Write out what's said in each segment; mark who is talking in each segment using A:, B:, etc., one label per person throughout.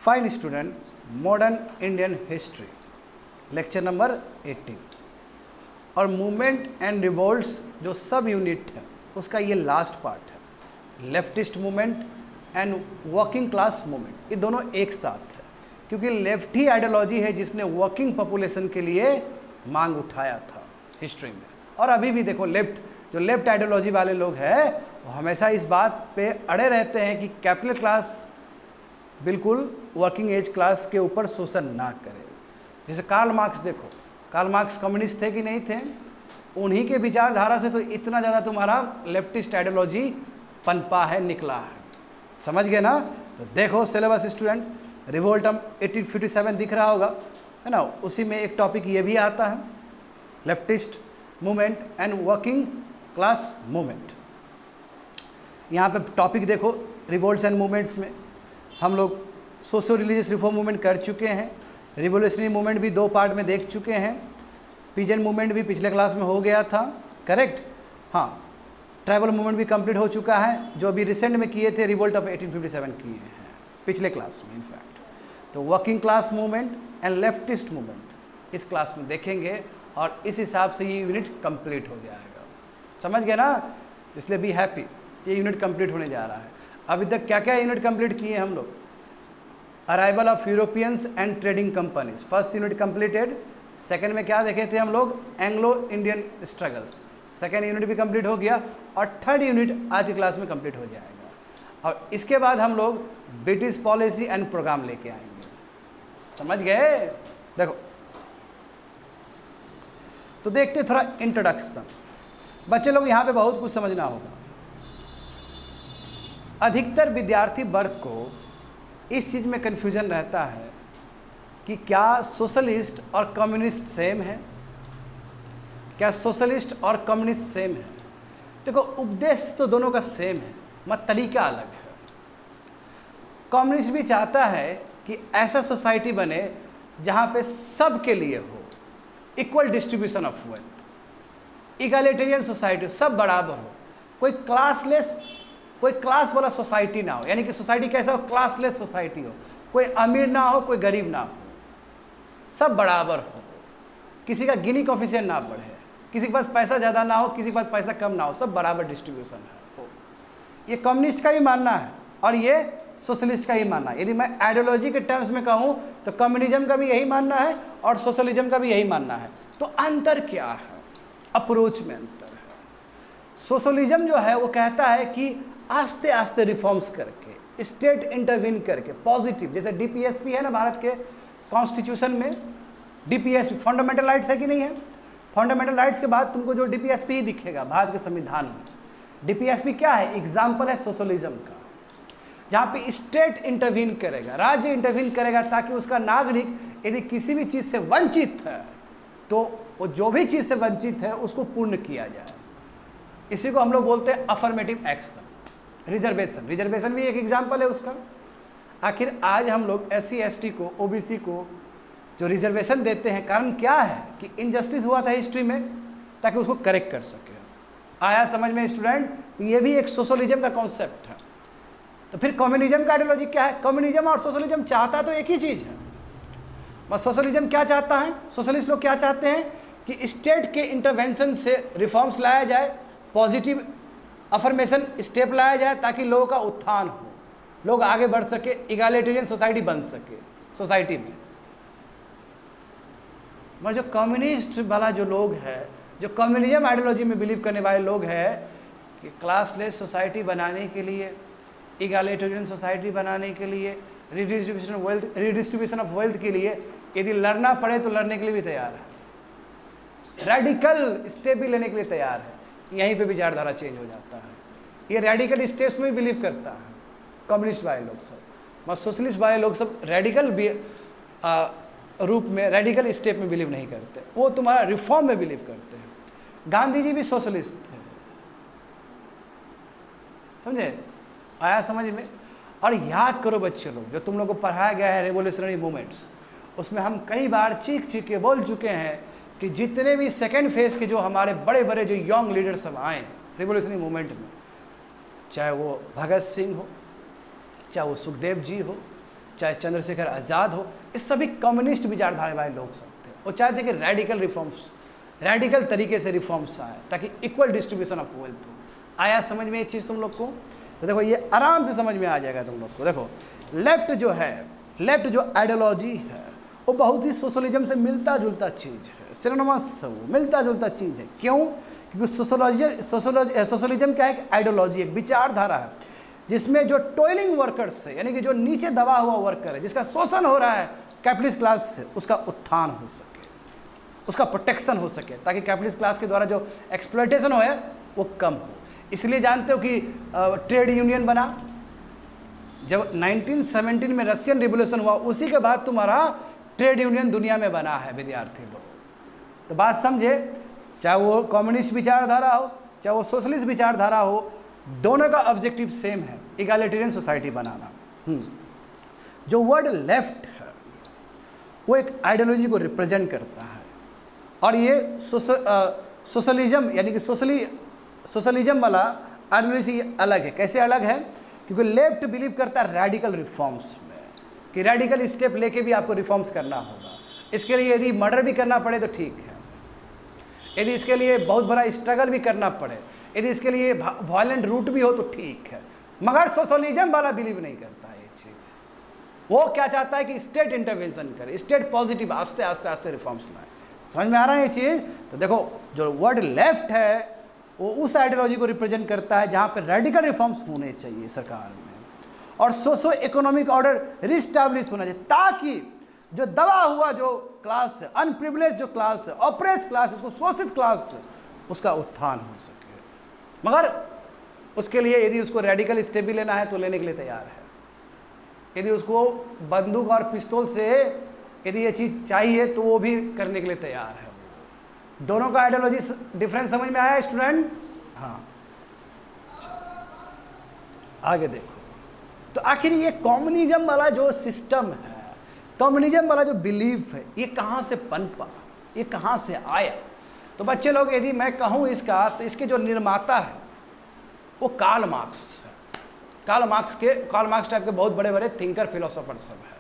A: Fine student, modern Indian history, lecture number 18 और movement and revolts जो सब unit है उसका ये लास्ट पार्ट है। Leftist movement and working class movement, ये दोनों एक साथ है क्योंकि लेफ्ट ही आइडियोलॉजी है जिसने वर्किंग पॉपुलेशन के लिए मांग उठाया था हिस्ट्री में। और अभी भी देखो जो लेफ्ट आइडियोलॉजी वाले लोग हैं वो हमेशा इस बात पे अड़े रहते हैं कि कैपिटल क्लास बिल्कुल वर्किंग एज क्लास के ऊपर शोषण ना करे। जैसे कार्ल मार्क्स, देखो कार्ल मार्क्स कम्युनिस्ट थे कि नहीं थे, उन्हीं के विचारधारा से तो इतना ज़्यादा तुम्हारा लेफ्टिस्ट आइडियोलॉजी पनपा है, निकला है। समझ गए ना? तो देखो सिलेबस स्टूडेंट, रिवोल्ट 1857 दिख रहा होगा, है ना? उसी में एक टॉपिक ये भी आता है, leftist movement and working class movement. यहाँ पे टॉपिक देखो, रिवोल्ट्स एंड मूवमेंट्स में हम लोग सोशो रिलीजियस रिफॉर्म मूवमेंट कर चुके हैं, रिवोल्यूशनरी मूवमेंट भी 2 पार्ट में देख चुके हैं, पीजेंट मूवमेंट भी पिछले क्लास में हो गया था, करेक्ट? हाँ, ट्राइबल मूवमेंट भी कंप्लीट हो चुका है, जो अभी रिसेंट में किए थे, रिवोल्ट ऑफ 1857 किए हैं पिछले क्लास में इनफैक्ट। तो working class movement and leftist movement इस क्लास में देखेंगे और इस हिसाब से ये यूनिट कंप्लीट हो जाएगा। समझ गए ना? इसलिए बी हैप्पी, ये यूनिट कंप्लीट होने जा रहा है। अभी तक क्या क्या यूनिट कंप्लीट किए हम लोग? Arrival of Europeans and trading companies, first unit completed. Second में क्या देखे थे हम लोग? Anglo Indian struggles, second unit भी कंप्लीट हो गया और थर्ड यूनिट आज की क्लास में कंप्लीट हो जाएगा। और इसके बाद हम लोग ब्रिटिश पॉलिसी एंड प्रोग्राम लेके आएंगे। समझ गए? देखो तो देखते थोड़ा इंट्रोडक्शन। बच्चे लोग यहाँ पे बहुत कुछ समझना होगा। अधिकतर विद्यार्थी वर्ग को इस चीज़ में कन्फ्यूजन रहता है कि क्या सोशलिस्ट और कम्युनिस्ट सेम है, क्या सोशलिस्ट और कम्युनिस्ट सेम है? देखो उद्देश्य तो दोनों का सेम है, मगर तरीका अलग है। कम्युनिस्ट भी चाहता है कि ऐसा सोसाइटी बने जहाँ पे सब के लिए हो equal distribution of wealth, egalitarian society, सब बराबर हो, कोई क्लास वाला सोसाइटी ना हो। यानी कि सोसाइटी कैसा हो? क्लासलेस सोसाइटी हो, कोई अमीर ना हो, कोई गरीब ना हो, सब बराबर हो, किसी का गिनी कोफिशिएंट ना बढ़े, किसी के पास पैसा ज़्यादा ना हो, किसी के पास पैसा कम ना हो, सब बराबर डिस्ट्रीब्यूशन है। ये कम्युनिस्ट का ही मानना है और ये सोशलिस्ट का ही मानना है। यदि मैं आइडियोलॉजी के टर्म्स में कहूँ तो कम्युनिज्म का भी यही मानना है और सोशलिज्म का भी यही मानना है। तो अंतर क्या है? अप्रोच में अंतर है। सोशलिज्म जो है वो कहता है कि आस्ते आस्ते रिफॉर्म्स करके, स्टेट इंटरवीन करके, पॉजिटिव, जैसे डीपीएसपी है ना भारत के कॉन्स्टिट्यूशन में, डीपीएसपी फंडामेंटल राइट्स है कि नहीं है? फंडामेंटल राइट्स के बाद तुमको जो डीपीएसपी ही दिखेगा भारत के संविधान में। डीपीएसपी क्या है? एग्जाम्पल है सोशलिज्म का, जहाँ पे स्टेट इंटरवीन करेगा, राज्य इंटरवीन करेगा ताकि उसका नागरिक यदि किसी भी चीज़ से वंचित है तो वो जो भी चीज़ से वंचित है उसको पूर्ण किया जाए। इसी को हम लोग बोलते हैं अफर्मेटिव एक्शन। रिजर्वेशन भी एक एग्जाम्पल है उसका। आखिर आज हम लोग SC ST को, OBC को जो रिजर्वेशन देते हैं, कारण क्या है? कि इनजस्टिस हुआ था हिस्ट्री में, ताकि उसको करेक्ट कर सके। आया समझ में स्टूडेंट? तो ये भी एक सोशलिज्म का कॉन्सेप्ट है। तो फिर कम्युनिज्म का आइडियोलॉजी क्या है? कम्युनिज्म और सोशलिज्म चाहता तो एक ही चीज़ है, बस सोशलिज्म क्या चाहता है? सोशलिस्ट लोग क्या चाहते हैं कि स्टेट के इंटरवेंशन से रिफॉर्म्स लाया जाए, पॉजिटिव अफर्मेशन स्टेप लाया जाए ताकि लोगों का उत्थान हो, लोग आगे बढ़ सके, इगैलिटेरियन सोसाइटी बन सके सोसाइटी में। मगर जो कम्युनिस्ट वाला जो लोग है, जो कम्युनिज्म आइडियोलॉजी में बिलीव करने वाले लोग हैं कि क्लासलेस सोसाइटी बनाने के लिए, इगैलिटेरियन सोसाइटी बनाने के लिए, रिडिस्ट्रीब्यूशन ऑफ वेल्थ के लिए यदि लड़ना पड़े तो लड़ने के लिए भी तैयार है, रेडिकल स्टेप भी लेने के लिए तैयार है। यहीं पे विचारधारा चेंज हो जाता है। ये रेडिकल स्टेप्स में बिलीव करता है कम्युनिस्ट वाले लोग सब, मगर सोशलिस्ट वाले लोग सब रेडिकल रूप में, रेडिकल स्टेप में बिलीव नहीं करते, वो तुम्हारा रिफॉर्म में बिलीव करते हैं। गांधी जी भी सोशलिस्ट थे, समझे? आया समझ में? और याद करो बच्चे लोग, जो तुम लोग को पढ़ाया गया है रेवोल्यूशनरी मूवमेंट्स, उसमें हम कई बार चीख चीख के बोल चुके हैं कि जितने भी सेकेंड फेज के जो हमारे बड़े बड़े जो यंग लीडर्स सब आए रिवोल्यूशनरी मूवमेंट में, चाहे वो भगत सिंह हो, चाहे वो सुखदेव जी हो, चाहे चंद्रशेखर आज़ाद हो, इस सभी कम्युनिस्ट विचारधारा वाले लोग सब थे। वो चाहते कि रेडिकल रिफॉर्म्स, रेडिकल तरीके से रिफॉर्म्स आए ताकि इक्वल डिस्ट्रीब्यूशन ऑफ वेल्थ हो। आया समझ में ये चीज़ तुम लोग को? तो देखो ये आराम से समझ में आ जाएगा तुम लोग को। देखो लेफ्ट जो है, लेफ्ट जो आइडियोलॉजी है वो बहुत ही सोशलिज्म से मिलता जुलता चीज़ है, सिनोनिमस मिलता जुलता चीज़ है। क्यों? क्योंकि सोशलिज्म क्या है? एक आइडियोलॉजी, एक विचारधारा है जिसमें जो टॉयलिंग वर्कर्स है, यानी कि जो नीचे दबा हुआ वर्कर है, जिसका शोषण हो रहा है कैपिटलिस्ट क्लास से, उसका उत्थान हो सके, उसका प्रोटेक्शन हो सके, ताकि कैपिटलिस्ट क्लास के द्वारा जो एक्सप्लॉयटेशन हो है वो कम हो। इसलिए जानते हो कि ट्रेड यूनियन बना जब 1917 में रशियन रिवॉल्यूशन हुआ, उसी के बाद तुम्हारा ट्रेड यूनियन दुनिया में बना है विद्यार्थी लोग। तो बात समझे, चाहे वो कम्युनिस्ट विचारधारा हो चाहे वो सोशलिस्ट विचारधारा हो, दोनों का ऑब्जेक्टिव सेम है, इक्वालिटेरियन सोसाइटी बनाना। जो वर्ड लेफ्ट है वो एक आइडियोलॉजी को रिप्रेजेंट करता है, और ये सोशलिज्म यानी कि सोशलिज्म वाला आइडियोलॉजी अलग है। कैसे अलग है? क्योंकि लेफ्ट बिलीव करता है रेडिकल रिफॉर्म्स में, कि रेडिकल स्टेप लेके भी आपको रिफॉर्म्स करना होगा। इसके लिए यदि मर्डर भी करना पड़े तो ठीक है, यदि इसके लिए बहुत बड़ा स्ट्रगल भी करना पड़े, यदि इसके लिए वायलेंट रूट भी हो तो ठीक है। मगर सोशलिज्म वाला बिलीव नहीं करता है ये चीज़। वो क्या चाहता है कि स्टेट इंटरवेंशन करे, स्टेट पॉजिटिव आस्ते आस्ते आस्ते रिफॉर्म्स लाए। समझ में आ रहा है ये चीज़? तो देखो जो वर्ड लेफ्ट है वो उस आइडियोलॉजी को रिप्रेजेंट करता है जहाँ पर रेडिकल रिफॉर्म्स होने चाहिए सरकार में, और सोशो इकोनॉमिक ऑर्डर रिस्टैब्लिश होना चाहिए, ताकि जो दबा हुआ जो क्लास है, अनप्रिविलेज जो क्लास है, ऑप्रेस क्लास, उसको शोषित क्लास है, उसका उत्थान हो सके। मगर उसके लिए यदि उसको रेडिकल स्टेप भी लेना है तो लेने के लिए तैयार है। यदि उसको बंदूक और पिस्तौल से यदि ये चीज़ चाहिए तो वो भी करने के लिए तैयार है। दोनों का आइडियोलॉजी डिफरेंस समझ में आया स्टूडेंट? हाँ, आगे देखो। तो आखिर ये कम्युनिज्म वाला जो सिस्टम है, कम्युनिज्म वाला जो बिलीफ है, ये कहाँ से पनपा, ये कहाँ से आया? तो बच्चे लोग यदि मैं कहूँ इसका, तो इसके जो निर्माता है वो कार्ल मार्क्स है। कार्ल मार्क्स टाइप के बहुत बड़े बड़े थिंकर फिलोसोफर सब है।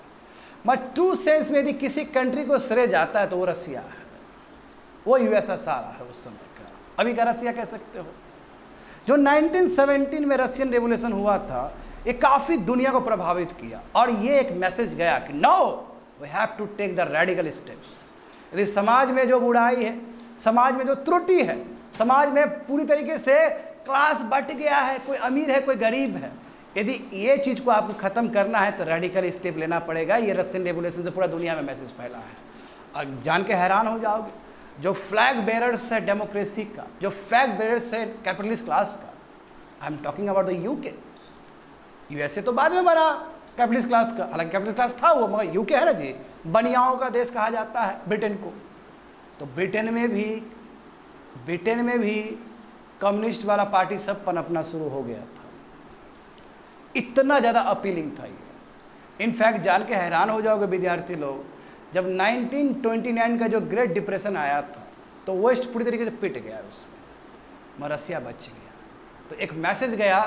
A: मगर ट्रू सेंस में यदि किसी कंट्री को श्रेय जाता है तो वो रसिया है, वो यूएसएसआर है उस समय का, अभी का रसिया कह सकते हो। जो 1917 में रशियन रेवोल्यूशन हुआ था, ये काफ़ी दुनिया को प्रभावित किया, और ये एक मैसेज गया कि no, we have to take the radical steps. यदि समाज में जो बुराई है, समाज में जो त्रुटि है, समाज में पूरी तरीके से क्लास बट गया है, कोई अमीर है कोई गरीब है, यदि ये चीज़ को आपको ख़त्म करना है तो रेडिकल स्टेप लेना पड़ेगा। ये रशियन रेवोल्यूशन से पूरा दुनिया में मैसेज फैला है। और जान के हैरान हो जाओगे, जो फ्लैग बेरर्स है डेमोक्रेसी का, जो फ्लैग बेरर्स है कैपिटलिस्ट क्लास का, I am talking about the UK. USA तो बाद में बना कैपिटलिस्ट क्लास का, हालांकि कैपिटलिस्ट क्लास था वो, मगर यूके है ना जी, बनियाओं का देश कहा जाता है ब्रिटेन को। तो ब्रिटेन में भी कम्युनिस्ट वाला पार्टी सब पनपना शुरू हो गया था। इतना ज़्यादा अपीलिंग था ये। इनफैक्ट जान के हैरान हो जाओगे विद्यार्थी लोग, जब 1929 का जो ग्रेट डिप्रेशन आया था तो वेस्ट पूरी तरीके से पिट गया उसमें, मगर रसिया बच गया। तो एक मैसेज गया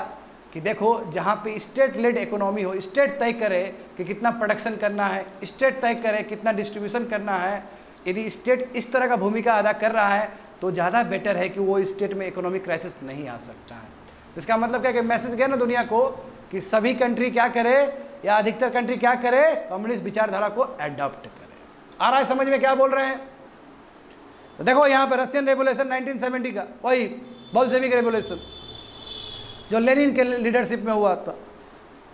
A: कि देखो, जहाँ पे स्टेट लेड इकोनॉमी हो, स्टेट तय करे कि कितना प्रोडक्शन करना है, स्टेट तय करे कितना डिस्ट्रीब्यूशन करना है। यदि स्टेट इस तरह का भूमिका अदा कर रहा है तो ज़्यादा बेटर है कि वो स्टेट में इकोनॉमिक क्राइसिस नहीं आ सकता है। इसका मतलब क्या कि मैसेज गया ना दुनिया को कि सभी कंट्री क्या करे, या अधिकतर कंट्री क्या करे, कम्युनिस्ट विचारधारा को एडॉप्ट करे। आ रहा है समझ में क्या बोल रहे हैं? तो देखो यहाँ पर रशियन रेवोल्यूशन 1970 का, वही बोल्शेविक रेवोल्यूशन जो लेनिन के लीडरशिप में हुआ था,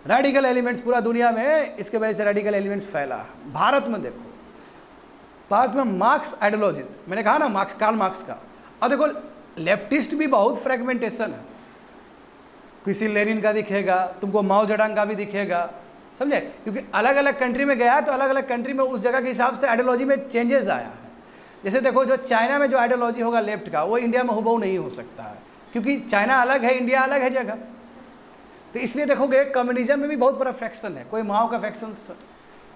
A: रेडिकल एलिमेंट्स पूरा दुनिया में, इसके वजह से रेडिकल एलिमेंट्स फैला। भारत में देखो, भारत में मार्क्स आइडियोलॉजी, मैंने कहा ना मार्क्स, कार्ल मार्क्स का। और देखो लेफ्टिस्ट भी बहुत फ्रेगमेंटेशन है, किसी लेनिन का दिखेगा तुमको, माओ जेडंग का भी दिखेगा, समझे? क्योंकि अलग अलग कंट्री में गया तो अलग अलग कंट्री में उस जगह के हिसाब से आइडियोलॉजी में चेंजेस आया है। जैसे देखो, जो चाइना में जो आइडियोलॉजी होगा लेफ्ट का, वो इंडिया में हुबहू नहीं हो सकता है, क्योंकि चाइना अलग है, इंडिया अलग है जगह। तो इसलिए देखोगे कम्युनिज्म में भी बहुत बड़ा फैक्शन है, कोई माओ का फैक्शंस है,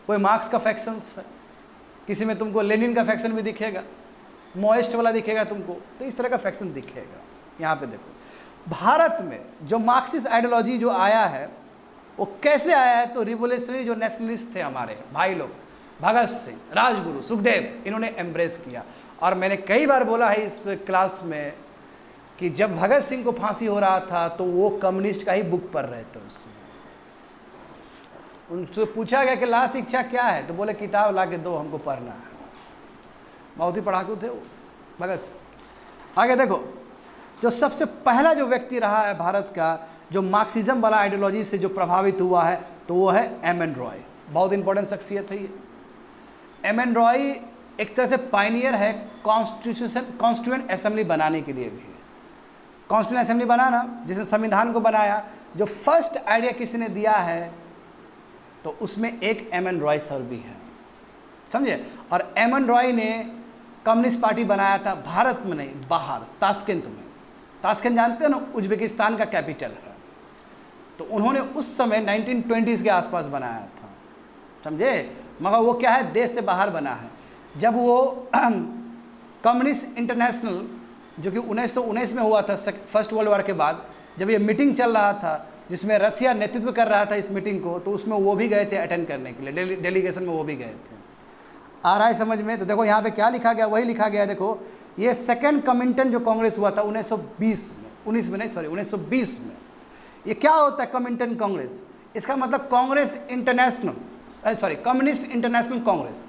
A: कोई मार्क्स का फैक्शंस है, किसी में तुमको लेनिन का फैक्शन भी दिखेगा, मोइस्ट वाला दिखेगा तुमको, तो इस तरह का फैक्शन दिखेगा। यहाँ पे देखो भारत में जो मार्क्सिस्ट आइडियोलॉजी जो आया है वो कैसे आया है? तो रिवोल्यूशनरी जो नेशनलिस्ट थे हमारे भाई लोग, भगत सिंह, राजगुरु, सुखदेव, इन्होंने एम्ब्रेस किया। और मैंने कई बार बोला है इस क्लास में कि जब भगत सिंह को फांसी हो रहा था तो वो कम्युनिस्ट का ही बुक पढ़ रहे थे। उससे उनसे पूछा गया कि लास्ट इच्छा क्या है, तो बोले किताब ला के दो, हमको पढ़ना है। बहुत ही पढ़ाकू थे वो भगत सिंह। आगे देखो, जो सबसे पहला जो व्यक्ति रहा है भारत का जो मार्क्सिज्म वाला आइडियोलॉजी से जो प्रभावित हुआ है, तो वो है एम एन रॉय। बहुत इंपॉर्टेंट शख्सियत है ये। एम एन रॉय एक तरह से पायनियर है कॉन्स्टिट्यूएंट असेंबली बनाने के लिए भी। कॉन्स्टिट्यूएंट असेंबली बनाना, जिसने संविधान को बनाया, जो फर्स्ट आइडिया किसी ने दिया है तो उसमें एक एम एन रॉय सर भी है, समझे। और एम एन रॉय ने कम्युनिस्ट पार्टी बनाया था भारत में नहीं, बाहर, ताशकंद में। ताशकंद जानते हैं ना, उज्बेकिस्तान का कैपिटल है। तो उन्होंने उस समय 1920s के आसपास बनाया था, समझे। मगर वो क्या है, देश से बाहर बना है। जब वो कम्युनिस्ट इंटरनेशनल जो कि 1919 में हुआ था, फर्स्ट वर्ल्ड वॉर के बाद, जब ये मीटिंग चल रहा था जिसमें रसिया नेतृत्व कर रहा था इस मीटिंग को, तो उसमें वो भी गए थे अटेंड करने के लिए, डेलीगेशन में वो भी गए थे। आ रहा है समझ में? तो देखो यहाँ पे क्या लिखा गया, वही लिखा गया है। देखो, ये सेकंड कमिंटन जो कांग्रेस हुआ था 1920 में, 1920 में। ये क्या होता है कमिंटन कांग्रेस? इसका मतलब Congress international, communist international Congress,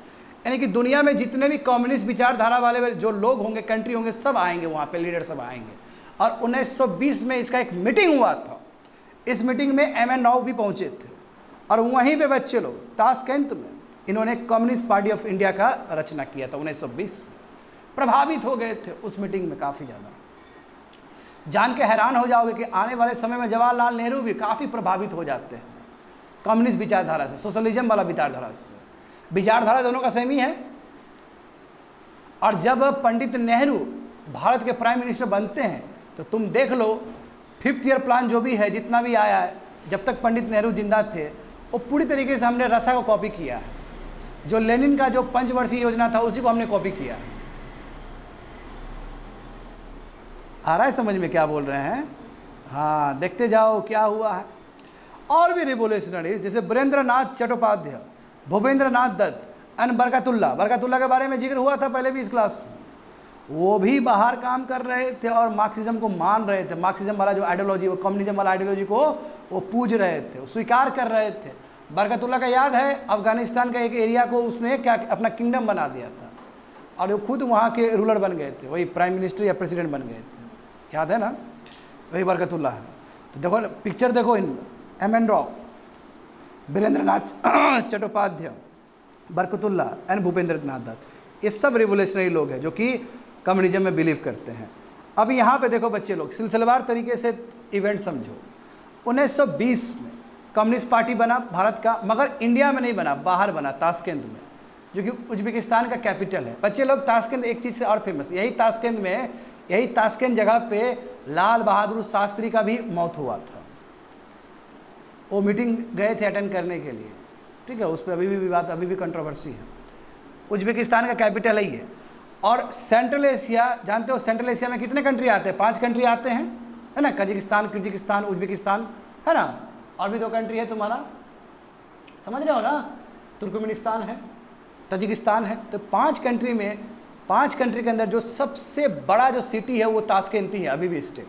A: यानी कि दुनिया में जितने भी कम्युनिस्ट विचारधारा वाले जो लोग होंगे, कंट्री होंगे, सब आएंगे वहाँ पे, लीडर सब आएंगे। और 1920 में इसका एक मीटिंग हुआ था। इस मीटिंग में एम एन राव भी पहुँचे थे। और वहीं पे बच्चे लोग ताशकंद में इन्होंने कम्युनिस्ट पार्टी ऑफ इंडिया का रचना किया था 1920 में। प्रभावित हो गए थे उस मीटिंग में काफ़ी ज़्यादा। जान के हैरान हो जाओगे कि आने वाले समय में जवाहरलाल नेहरू भी काफ़ी प्रभावित हो जाते हैं कम्युनिस्ट विचारधारा से, सोशलिज्म वाला विचारधारा से। विचारधारा दोनों का सेम ही है। और जब पंडित नेहरू भारत के प्राइम मिनिस्टर बनते हैं तो तुम देख लो, 5th ईयर प्लान जो भी है, जितना भी आया है, जब तक पंडित नेहरू जिंदा थे, वो पूरी तरीके से हमने रसा को कॉपी किया है। जो लेनिन का जो 5 वर्षीय योजना था उसी को हमने कॉपी किया है। आ रहा है समझ में क्या बोल रहे हैं? हाँ, देखते जाओ क्या हुआ है। और भी रिवोल्यूशनरीज जैसे बीरेंद्रनाथ चट्टोपाध्याय, भूपेंद्रनाथ दत्त एंड बरकतुल्ला के बारे में जिक्र हुआ था पहले भी इस क्लास में। वो भी बाहर काम कर रहे थे और मार्क्सिज्म को मान रहे थे। मार्क्सिज्म वाला जो आइडियोलॉजी, वो कम्युनिज्म वाला आइडियोलॉजी को वो पूज रहे थे, स्वीकार कर रहे थे। बरकतुल्ला का याद है, अफगानिस्तान का एक एरिया को उसने क्या अपना किंगडम बना दिया था और वो खुद वहाँ के रूलर बन गए थे, वही प्राइम मिनिस्टर या प्रेसिडेंट बन गए थे, याद है ना, वही बरकतुल्ला है। तो देखो पिक्चर देखो, इन M N Rao, Birendranath Chattopadhyay, Barkatullah and Bhupendranath Dutta, ये सब रिवोल्यूशनरी लोग हैं जो कि कम्युनिज्म में बिलीव करते हैं। अब यहाँ पे देखो बच्चे लोग, सिलसिलेवार तरीके से इवेंट समझो। 1920 में कम्युनिस्ट पार्टी बना भारत का, मगर इंडिया में नहीं बना, बाहर बना, ताशकंद में, जो कि उज्बेकिस्तान का कैपिटल है। बच्चे लोग, ताशकंद एक चीज़ से और फेमस, यही ताशकंद जगह पे लाल बहादुर शास्त्री का भी मौत हुआ था। वो मीटिंग गए थे अटेंड करने के लिए, ठीक है। उस पर अभी भी विवाद, अभी भी कंट्रोवर्सी है। उज्बेकिस्तान का कैपिटल है ये। और सेंट्रल एशिया, जानते हो सेंट्रल एशिया में कितने कंट्री आते हैं? 5 कंट्री आते हैं, है ना, कजाकिस्तान, किर्गिस्तान, उज्बेकिस्तान, है ना, और भी 2 कंट्री है तुम्हारा, समझ रहे हो ना, तुर्कमेनिस्तान है, तजिकिस्तान है। तो 5 कंट्री में, 5 कंट्री के अंदर जो सबसे बड़ा जो सिटी है वो ताशकंद ही है अभी भी स्टिल।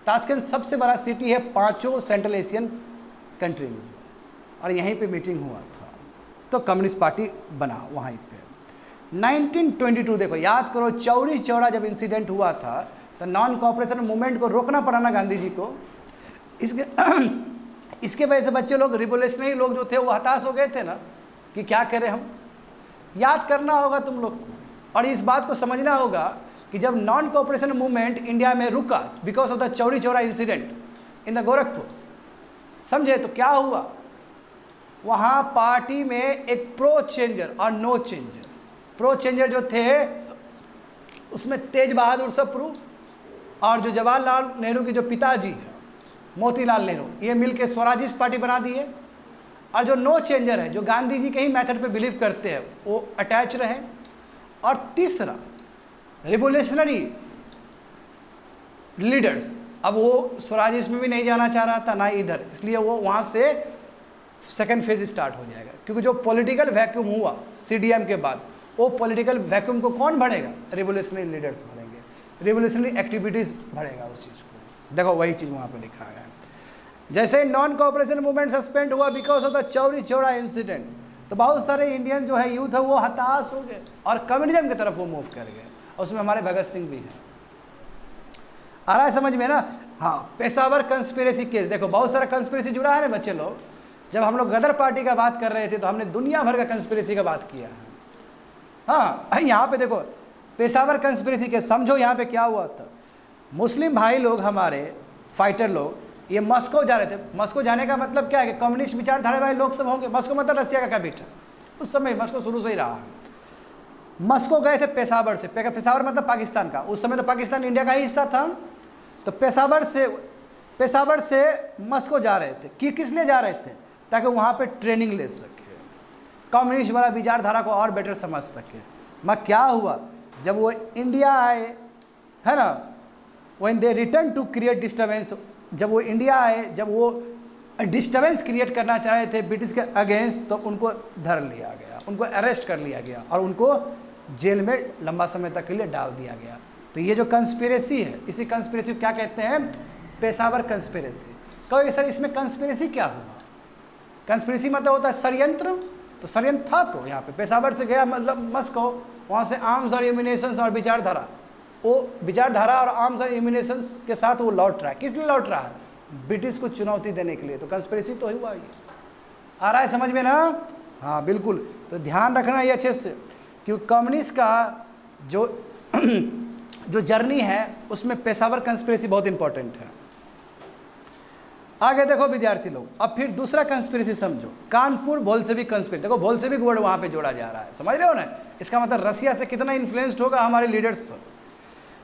A: ताशकंद सबसे बड़ा सिटी है 5 सेंट्रल एशियन कंट्रीज में। और यहीं पे मीटिंग हुआ था, तो कम्युनिस्ट पार्टी बना वहीं पे। 1922 देखो, याद करो, चौरी चौरा जब इंसिडेंट हुआ था तो नॉन कॉपरेशन मूवमेंट को रोकना पड़ा ना गांधी जी को। इसके वजह से बच्चे लोग, रिवोल्यूशनरी लोग जो थे वो हताश हो गए थे ना कि क्या करें हम। याद करना होगा तुम लोग को, और इस बात को समझना होगा कि जब नॉन कॉपरेशन मूवमेंट इंडिया में रुका because of the Chauri Chaura incident in the Gorakhpur, समझे, तो क्या हुआ, वहाँ पार्टी में एक प्रो चेंजर और नो चेंजर। प्रो चेंजर जो थे उसमें तेज बहादुर सप्रू और जो जवाहरलाल नेहरू के जो पिताजी हैं मोतीलाल नेहरू, ये मिलके स्वराजिस्ट पार्टी बना दिए। और जो नो चेंजर है, जो गांधी जी के ही मेथड पे बिलीव करते हैं, वो अटैच रहे। और तीसरा, रिवोल्यूशनरी लीडर्स, अब वो स्वराजिस्ट में भी नहीं जाना चाह रहा था ना इधर, इसलिए वो वहाँ से सेकेंड फेज स्टार्ट हो जाएगा, क्योंकि जो पॉलिटिकल वैक्यूम हुआ सीडीएम के बाद, वो पॉलिटिकल वैक्यूम को कौन भरेगा? रिवोल्यूशनरी लीडर्स भरेंगे, रिवोल्यूशनरी एक्टिविटीज़ भरेगा उस चीज़ को। देखो वही चीज़ वहाँ पे लिखा गया है। जैसे नॉन कोऑपरेशन मूवमेंट सस्पेंड हुआ because of the Chauri Chaura incident, तो बहुत सारे इंडियन जो है यूथ है वो हताश हो गए और कम्युनिज्म की तरफ वो मूव कर गए, और उसमें हमारे भगत सिंह भी हैं। आ रहा है समझ में ना? हाँ, पेशावर कंस्पिरेसी केस, देखो बहुत सारा कंस्पिरेसी जुड़ा है ना बच्चे लोग। जब हम लोग गदर पार्टी का बात कर रहे थे तो हमने दुनिया भर का कंस्पिरेसी का बात किया है। हाँ, यहाँ पे देखो पेशावर कंस्पिरेसी केस, समझो यहाँ पे क्या हुआ था। मुस्लिम भाई लोग हमारे फाइटर लोग ये मॉस्को जा रहे थे। मॉस्को जाने का मतलब क्या है कि कम्युनिस्ट विचारधारा वाले लोग सब होंगे। मॉस्को मतलब रसिया का कैपिटल, उस समय मॉस्को शुरू से ही रहा है। मॉस्को गए थे पेशावर से, पेशावर मतलब पाकिस्तान का, उस समय तो पाकिस्तान इंडिया का ही हिस्सा था। तो पेशावर से मॉस्को जा रहे थे कि किस लिए जा रहे थे? ताकि वहाँ पे ट्रेनिंग ले सके, कम्युनिस्ट वाला विचारधारा को और बेटर समझ सके। मैं क्या हुआ, जब वो इंडिया आए है ना, when they return to create disturbance, जब वो इंडिया आए, जब वो डिस्टर्बेंस क्रिएट करना चाह रहे थे ब्रिटिश के अगेंस्ट, तो उनको धर लिया गया, उनको अरेस्ट कर लिया गया और उनको जेल में लंबा समय तक के लिए डाल दिया गया। तो ये जो कंस्पिरेसी है, इसी कंस्पिरेसी को क्या कहते हैं? पेशावर कंस्पिरेसी। कहो सर इसमें कंस्पिरेसी क्या हुआ? कंस्पिरेसी मतलब होता है षड्यंत्र, तो षड्यंत्र था। तो यहाँ पे पेशावर से गया मतलब मॉस्को, वहाँ से आर्म्स और एम्यूनेशंस और विचारधारा, वो विचारधारा और आर्म्स और एम्यूनेशंस के साथ वो लौट रहा है। किस लिए लौट रहा है? ब्रिटिश को चुनौती देने के लिए। तो कंस्पिरेसी तो हुआ ये। आ रहा है समझ में ना? हाँ बिल्कुल। तो ध्यान रखना ये अच्छे से, क्योंकि कम्युनिस्ट का जो जर्नी है उसमें पेशावर कंस्पिरेसी बहुत इंपॉर्टेंट है। आगे देखो विद्यार्थी लोग, अब फिर दूसरा कंस्पिरेसी समझो, कानपुर बोल्शेविक कंस्पिरेसी। देखो बोल्शेविक वर्ड वहाँ पे जोड़ा जा रहा है, समझ रहे हो ना? इसका मतलब रसिया से कितना इन्फ्लुएंस्ड होगा हमारे लीडर्स।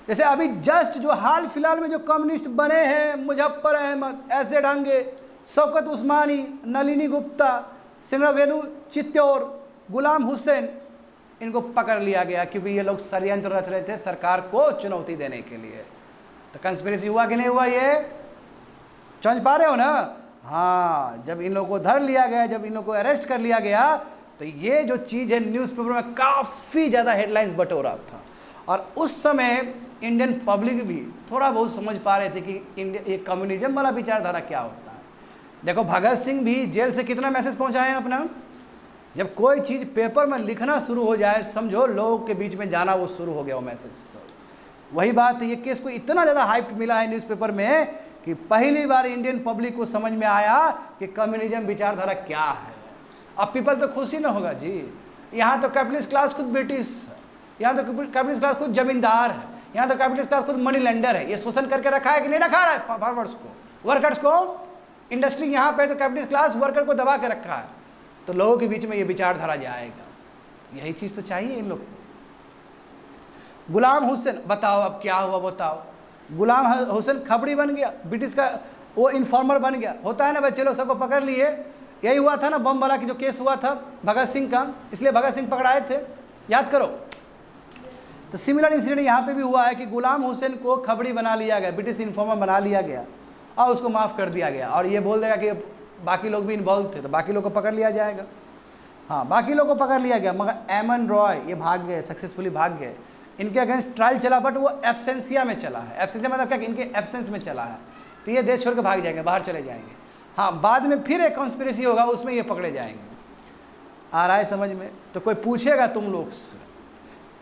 A: जैसे अभी जस्ट जो हाल फिलहाल में जो कम्युनिस्ट बने हैं, मुजफ्फर अहमद, ऐसे डांगे, शौकत उस्मानी, नलिनी गुप्ता, सिंगरावेलू चित्तौर, गुलाम हुसैन, इनको पकड़ लिया गया क्योंकि ये लोग षड्यंत्र रच रहे थे सरकार को चुनौती देने के लिए। तो कंस्पिरेसी हुआ कि नहीं हुआ? ये समझ पा रहे हो ना? हाँ, जब इन लोगों को धर लिया गया, जब इन लोगों को अरेस्ट कर लिया गया, तो ये जो चीज़ है न्यूज़पेपर में काफ़ी ज़्यादा हेडलाइंस बटोरा था। और उस समय इंडियन पब्लिक भी थोड़ा बहुत समझ पा रहे थे कि इंडिया ये कम्युनिज्म वाला विचारधारा क्या होता है। देखो भगत सिंह भी जेल से कितना मैसेज पहुंचाए हैं अपना। जब कोई चीज़ पेपर में लिखना शुरू हो जाए, समझो लोगों के बीच में जाना वो शुरू हो गया वो मैसेज। वही बात है, ये केस को इतना ज़्यादा हाइप मिला है न्यूज़पेपर में कि पहली बार इंडियन पब्लिक को समझ में आया कि कम्युनिज्म विचारधारा क्या है। अब पीपल तो खुशी ना होगा जी, यहाँ तो कैपिटलिस्ट क्लास खुद ब्रिटिश है, यहाँ तो कैपिटलिस्ट क्लास खुद जमींदार है, यहाँ तो कैपिटलिस्ट क्लास खुद मनी लेंडर है। ये शोषण करके रखा है कि नहीं रखा है फार्मर्स को, वर्कर्स को, इंडस्ट्री यहाँ पे तो कैपिटलिस्ट क्लास वर्कर को दबा के रखा है। तो लोगों के बीच में ये विचारधारा जाएगा, यही चीज़ तो चाहिए इन लोग को। गुलाम हुसैन, बताओ अब क्या हुआ बताओ। गुलाम हुसैन खबरी बन गया, ब्रिटिश का वो इन्फॉर्मर बन गया। होता है ना बच्चे लोग, सबको पकड़ लिए। यही हुआ था ना बम वाला की जो केस हुआ था भगत सिंह का, इसलिए भगत सिंह पकड़ाए थे, याद करो। तो सिमिलर इंसिडेंट यहाँ पे भी हुआ है कि गुलाम हुसैन को खबरी बना लिया गया, ब्रिटिश इन्फॉर्मर बना लिया गया और उसको माफ़ कर दिया गया। और ये बोल देगा कि बाकी लोग भी इन्वॉल्व थे, तो बाकी लोग को पकड़ लिया जाएगा। हाँ, बाकी लोग को पकड़ लिया गया, मगर एमन रॉय ये भाग गए, सक्सेसफुली भाग गए। इनके अगेंस्ट ट्रायल चला, बट वो एब्सेंसिया में चला है। एब्सेंसिया मतलब क्या कि इनके एब्सेंस में चला है, तो ये देश छोड़ के भाग जाएंगे, बाहर चले जाएंगे। हाँ, बाद में फिर एक कॉन्स्पिरेसी होगा, उसमें ये पकड़े जाएंगे। आ रहा है समझ में? तो कोई पूछेगा तुम लोग से,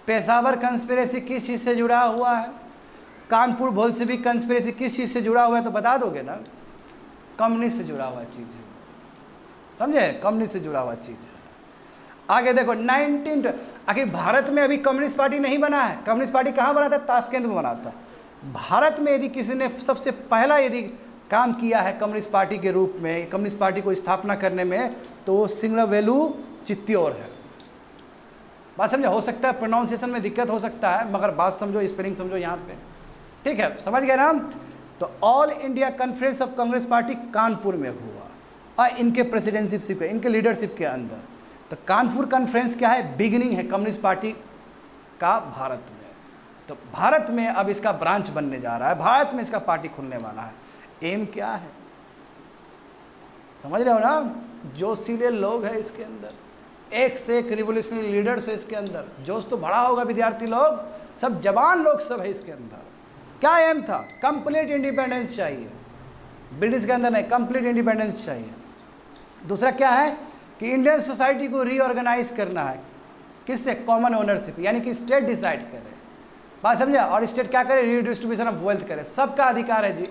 A: पेशावर कंस्पिरेसी किस चीज़ से जुड़ा हुआ है, कानपुर बोल्शेविक कंस्पिरेसी किस चीज़ से जुड़ा हुआ है, तो बता दोगे ना? कम्युनिस्ट से जुड़ा हुआ चीज़ है, समझे? कम्युनिस्ट से जुड़ा हुआ चीज़ है। आगे देखो 19 आखिर भारत में अभी कम्युनिस्ट पार्टी नहीं बना है। कम्युनिस्ट पार्टी कहाँ बना था? ताशकंद में बना था। भारत में यदि किसी ने सबसे पहला यदि काम किया है कम्युनिस्ट पार्टी के रूप में, कम्युनिस्ट पार्टी को स्थापना करने में, तो वो सिंगरावेलू चित्तौर है। बात समझो? हो सकता है प्रोनाउंसिएशन में दिक्कत हो सकता है, मगर बात समझो, स्पेलिंग समझो यहाँ पे, ठीक है? समझ गए ना? तो all India conference of Congress party Kanpur में हुआ और इनके प्रेसिडेंटशिप, इनके लीडरशिप के अंदर। तो कानपुर कॉन्फ्रेंस क्या है? बिगिनिंग है कम्युनिस्ट पार्टी का भारत में। तो भारत में अब इसका ब्रांच बनने जा रहा है, भारत में इसका पार्टी खुलने वाला है। एम क्या है? समझ रहे हो ना, जोशीले लोग हैं इसके अंदर, एक से एक रिवोल्यूशनरी लीडर्स है इसके अंदर, जोश तो बड़ा होगा विद्यार्थी लोग, सब जवान लोग सब है इसके अंदर। क्या एम था? कंप्लीट इंडिपेंडेंस चाहिए, ब्रिटिश के अंदर नहीं, कंप्लीट इंडिपेंडेंस चाहिए। दूसरा क्या है कि इंडियन सोसाइटी को रीऑर्गेनाइज करना है, किससे? कॉमन ओनरशिप, यानी कि स्टेट डिसाइड करे, बात समझा, और स्टेट क्या करे? रीडिस्ट्रीब्यूशन ऑफ वेल्थ करे, सबका अधिकार है जी।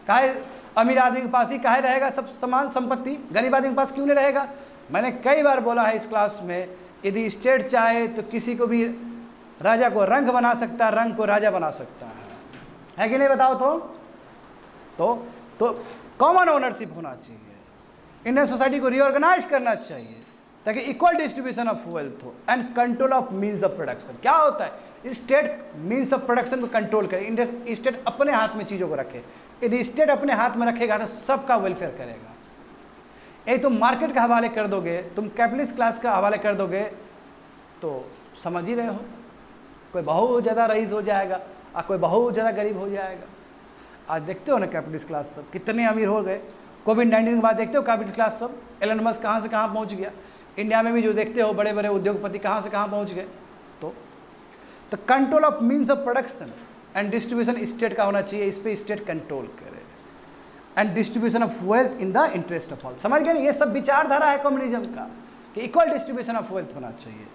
A: काहे अमीर आदमी के पास ही काहे रहेगा सब समान संपत्ति, गरीब आदमी के पास क्यों नहीं रहेगा? मैंने कई बार बोला है इस क्लास में, यदि स्टेट चाहे तो किसी को भी राजा को रंग बना सकता है, रंग को राजा बना सकता है कि नहीं? बताओ तो कॉमन ओनरशिप होना चाहिए, इंडियन सोसाइटी को रीऑर्गेनाइज करना चाहिए ताकि इक्वल डिस्ट्रीब्यूशन ऑफ वेल्थ हो and control of means of production. क्या होता है? स्टेट मीन्स ऑफ प्रोडक्शन को कंट्रोल करे, इंडियन स्टेट अपने हाथ में चीज़ों को रखे। यदि स्टेट अपने हाथ में रखेगा तो सबका वेलफेयर करेगा। यदि तुम मार्केट का हवाले कर दोगे, तुम कैपिटलिस्ट क्लास का हवाले कर दोगे, तो समझ ही रहे हो, कोई बहुत ज़्यादा रईस हो जाएगा और कोई बहुत ज़्यादा गरीब हो जाएगा। आज देखते हो ना कैपिटलिस्ट क्लास सब कितने अमीर हो गए, कोविड-19 के बाद देखते हो कैपिटलिस्ट क्लास सब, एलन मस्क कहाँ से कहाँ पहुँच गया, इंडिया में भी जो देखते हो बड़े बड़े उद्योगपति कहाँ से कहाँ पहुँच गए। तो control of means of production and distribution state का होना चाहिए, इस पर स्टेट कंट्रोल करे, and distribution of wealth in the interest of all. समझ गए ना, ये सब विचारधारा है कम्युनिज्म का कि इक्वल डिस्ट्रीब्यूशन ऑफ वेल्थ होना चाहिए।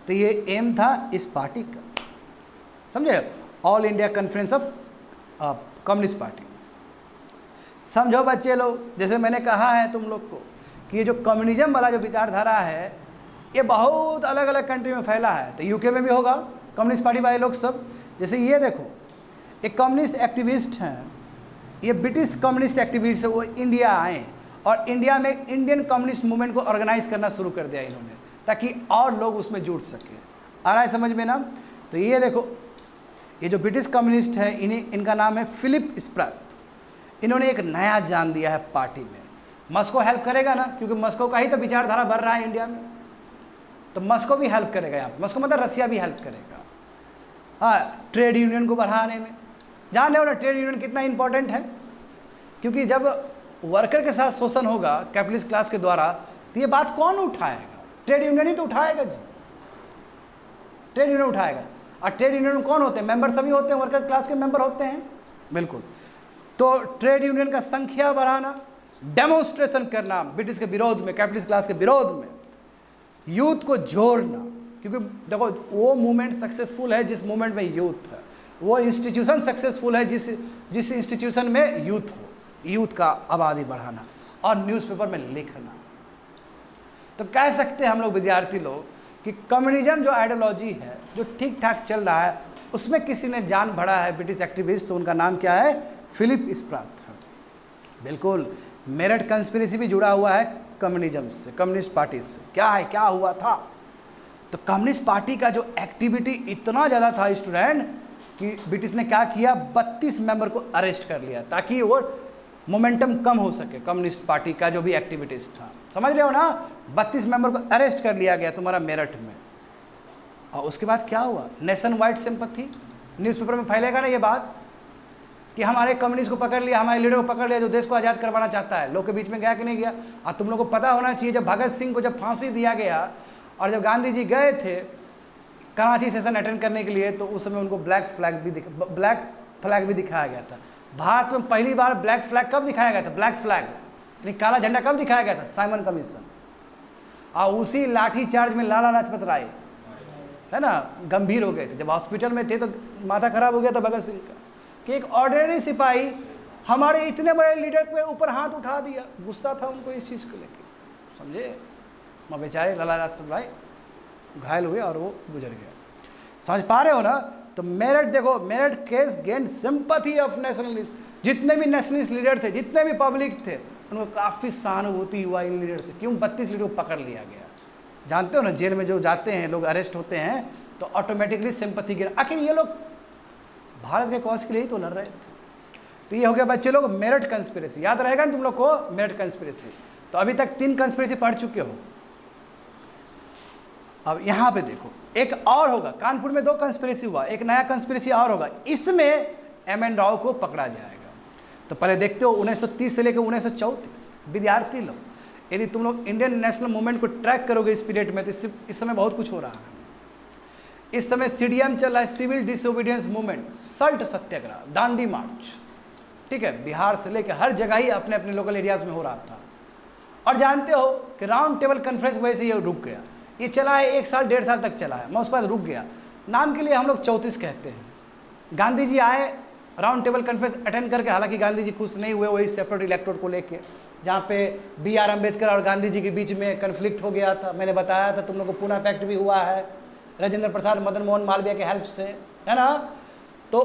A: तो ये एम था इस पार्टी का, समझे, all India conference of communist party. समझो बच्चे लोग, जैसे मैंने कहा है तुम लोग को कि ये जो कम्युनिज्म वाला जो विचारधारा है ये बहुत अलग अलग कंट्री में फैला है। तो यूके में भी होगा कम्युनिस्ट पार्टी वाले लोग सब। जैसे ये देखो, एक कम्युनिस्ट एक्टिविस्ट हैं, ये ब्रिटिश कम्युनिस्ट एक्टिविस्ट है, वो इंडिया आए और इंडिया में इंडियन कम्युनिस्ट मूवमेंट को ऑर्गेनाइज करना शुरू कर दिया इन्होंने, ताकि और लोग उसमें जुड़ सके। आ रहा है समझ में ना? तो ये देखो, ये जो ब्रिटिश कम्युनिस्ट है इनका नाम है फिलिप स्प्रैथ। इन्होंने एक नया जान दिया है पार्टी में। मस्को हेल्प करेगा ना, क्योंकि मस्को का ही तो विचारधारा बढ़ रहा है इंडिया में, तो मस्को भी हेल्प करेगा यहाँ पे। मस्को मतलब रसिया भी हेल्प करेगा, हाँ, ट्रेड यूनियन को बढ़ाने में। जान रहे हो ना ट्रेड यूनियन कितना इंपॉर्टेंट है, क्योंकि जब वर्कर के साथ शोषण होगा कैपिटलिस्ट क्लास के द्वारा, तो ये बात कौन उठाएगा? ट्रेड यूनियन ही तो उठाएगा जी, ट्रेड यूनियन उठाएगा। और ट्रेड यूनियन में कौन होते हैं? मेंबर सभी होते हैं, वर्कर क्लास के मेंबर होते हैं, बिल्कुल। तो ट्रेड यूनियन का संख्या बढ़ाना, डेमोन्स्ट्रेशन करना ब्रिटिश के विरोध में, कैपिटलिस्ट क्लास के विरोध में, यूथ को जोड़ना, क्योंकि देखो वो मूवमेंट सक्सेसफुल है जिस मूवमेंट में यूथ है, वो इंस्टीट्यूशन सक्सेसफुल है जिस इंस्टीट्यूशन में यूथ हो। यूथ का आबादी बढ़ाना और न्यूज़पेपर में लिखना। तो कह सकते हैं हम लोग विद्यार्थी लोग कि कम्युनिज्म जो आइडियोलॉजी है, जो ठीक ठाक चल रहा है, उसमें किसी ने जान भरा है, ब्रिटिश एक्टिविस्ट। तो उनका नाम क्या है? फिलिप स्प्रैथ। बिल्कुल, मेरठ कंस्पिरेसी भी जुड़ा हुआ है कम्युनिज्म से, कम्युनिस्ट पार्टी से। क्या है, क्या हुआ था? तो कम्युनिस्ट पार्टी का जो एक्टिविटी इतना ज़्यादा था स्टूडेंट, कि ब्रिटिश ने क्या किया, 32 मेंबर को अरेस्ट कर लिया ताकि वो मोमेंटम कम हो सके कम्युनिस्ट पार्टी का जो भी एक्टिविटीज़ था। समझ रहे हो ना? 32 मेंबर को अरेस्ट कर लिया गया तुम्हारा मेरठ में। और उसके बाद क्या हुआ? नेशन वाइड सिंपैथी, न्यूज़पेपर में फैलेगा ना ये बात कि हमारे कम्युनिस्ट को पकड़ लिया, हमारे लीडर को पकड़ लिया जो देश को आज़ाद करवाना चाहता है। लोग के बीच में गया कि नहीं गया? और तुम लोग को पता होना चाहिए, जब भगत सिंह को जब फांसी दिया गया और जब गांधी जी गए थे कराची सेशन अटेंड करने के लिए, तो उस समय उनको ब्लैक फ्लैग भी दिखाया गया था। भारत में पहली बार ब्लैक फ्लैग कब दिखाया गया था? ब्लैक फ्लैग यानी काला झंडा कब दिखाया गया था? Simon commission. और उसी लाठी चार्ज में लाला लाजपत राय, है ना, गंभीर हो गए थे। जब हॉस्पिटल में थे तो माथा खराब हो गया था भगत सिंह का कि एक ऑर्डिनरी सिपाही हमारे इतने बड़े लीडर के ऊपर हाथ उठा दिया। गुस्सा था उनको इस चीज़ को लेकर, समझे। मैं बेचारे लाला लाजपत राय घायल हुए और वो गुजर गया। समझ पा रहे हो ना? तो मेरठ देखो, Meerut case gain sympathy of nationalist. जितने भी नेशनलिस्ट लीडर थे, जितने भी पब्लिक थे, उनको काफ़ी सहानुभूति हुआ इन लीडर से। क्यों? 32 लीडर को पकड़ लिया गया। जानते हो ना, जेल में जो जाते हैं लोग, अरेस्ट होते हैं, तो ऑटोमेटिकली सिंपैथी गिर। आखिर ये लोग भारत के कॉज के लिए ही तो लड़ रहे थे। तो ये हो गया बच्चे लोग मेरठ कंस्पिरेसी। याद रहेगा ना तुम लोग को मेरठ कंस्पिरेसी? तो अभी तक 3 कंस्पिरेसी पढ़ चुके हो। अब यहाँ पे देखो, एक और होगा। कानपुर में 2 कंस्पिरेसी हुआ, एक नया कंस्पिरेसी और होगा। इसमें एम.एन. राव को पकड़ा जाएगा। तो पहले देखते हो 1930 से लेकर 1934 विद्यार्थी लोग यदि तुम लोग इंडियन नेशनल मूवमेंट को ट्रैक करोगे इस पीरियड में, तो इस समय बहुत कुछ हो रहा है। इस समय सीडीएम चल रहा है, सिविल डिसोबीडियंस मूवमेंट, सल्ट सत्याग्रह, दांडी मार्च, ठीक है, बिहार से लेकर हर जगह ही अपने अपने लोकल एरियाज में हो रहा था। और जानते हो कि राउंड टेबल कॉन्फ्रेंस वजह से ये रुक गया। ये चला है 1 साल 1.5 साल तक चला है, मैं उसके बाद रुक गया। नाम के लिए हम लोग 34 कहते हैं। गांधी जी आए राउंड टेबल कॉन्फ्रेंस अटेंड करके, हालांकि गांधी जी खुश नहीं हुए वही सेपरेट इलेक्टोरेट को लेके, जहाँ पे BR अम्बेडकर और गांधी जी के बीच में कन्फ्लिक्ट हो गया था। मैंने बताया था तुम लोग को, पूना पैक्ट भी हुआ है राजेंद्र प्रसाद मदन मोहन मालवीय के हेल्प से, है ना। तो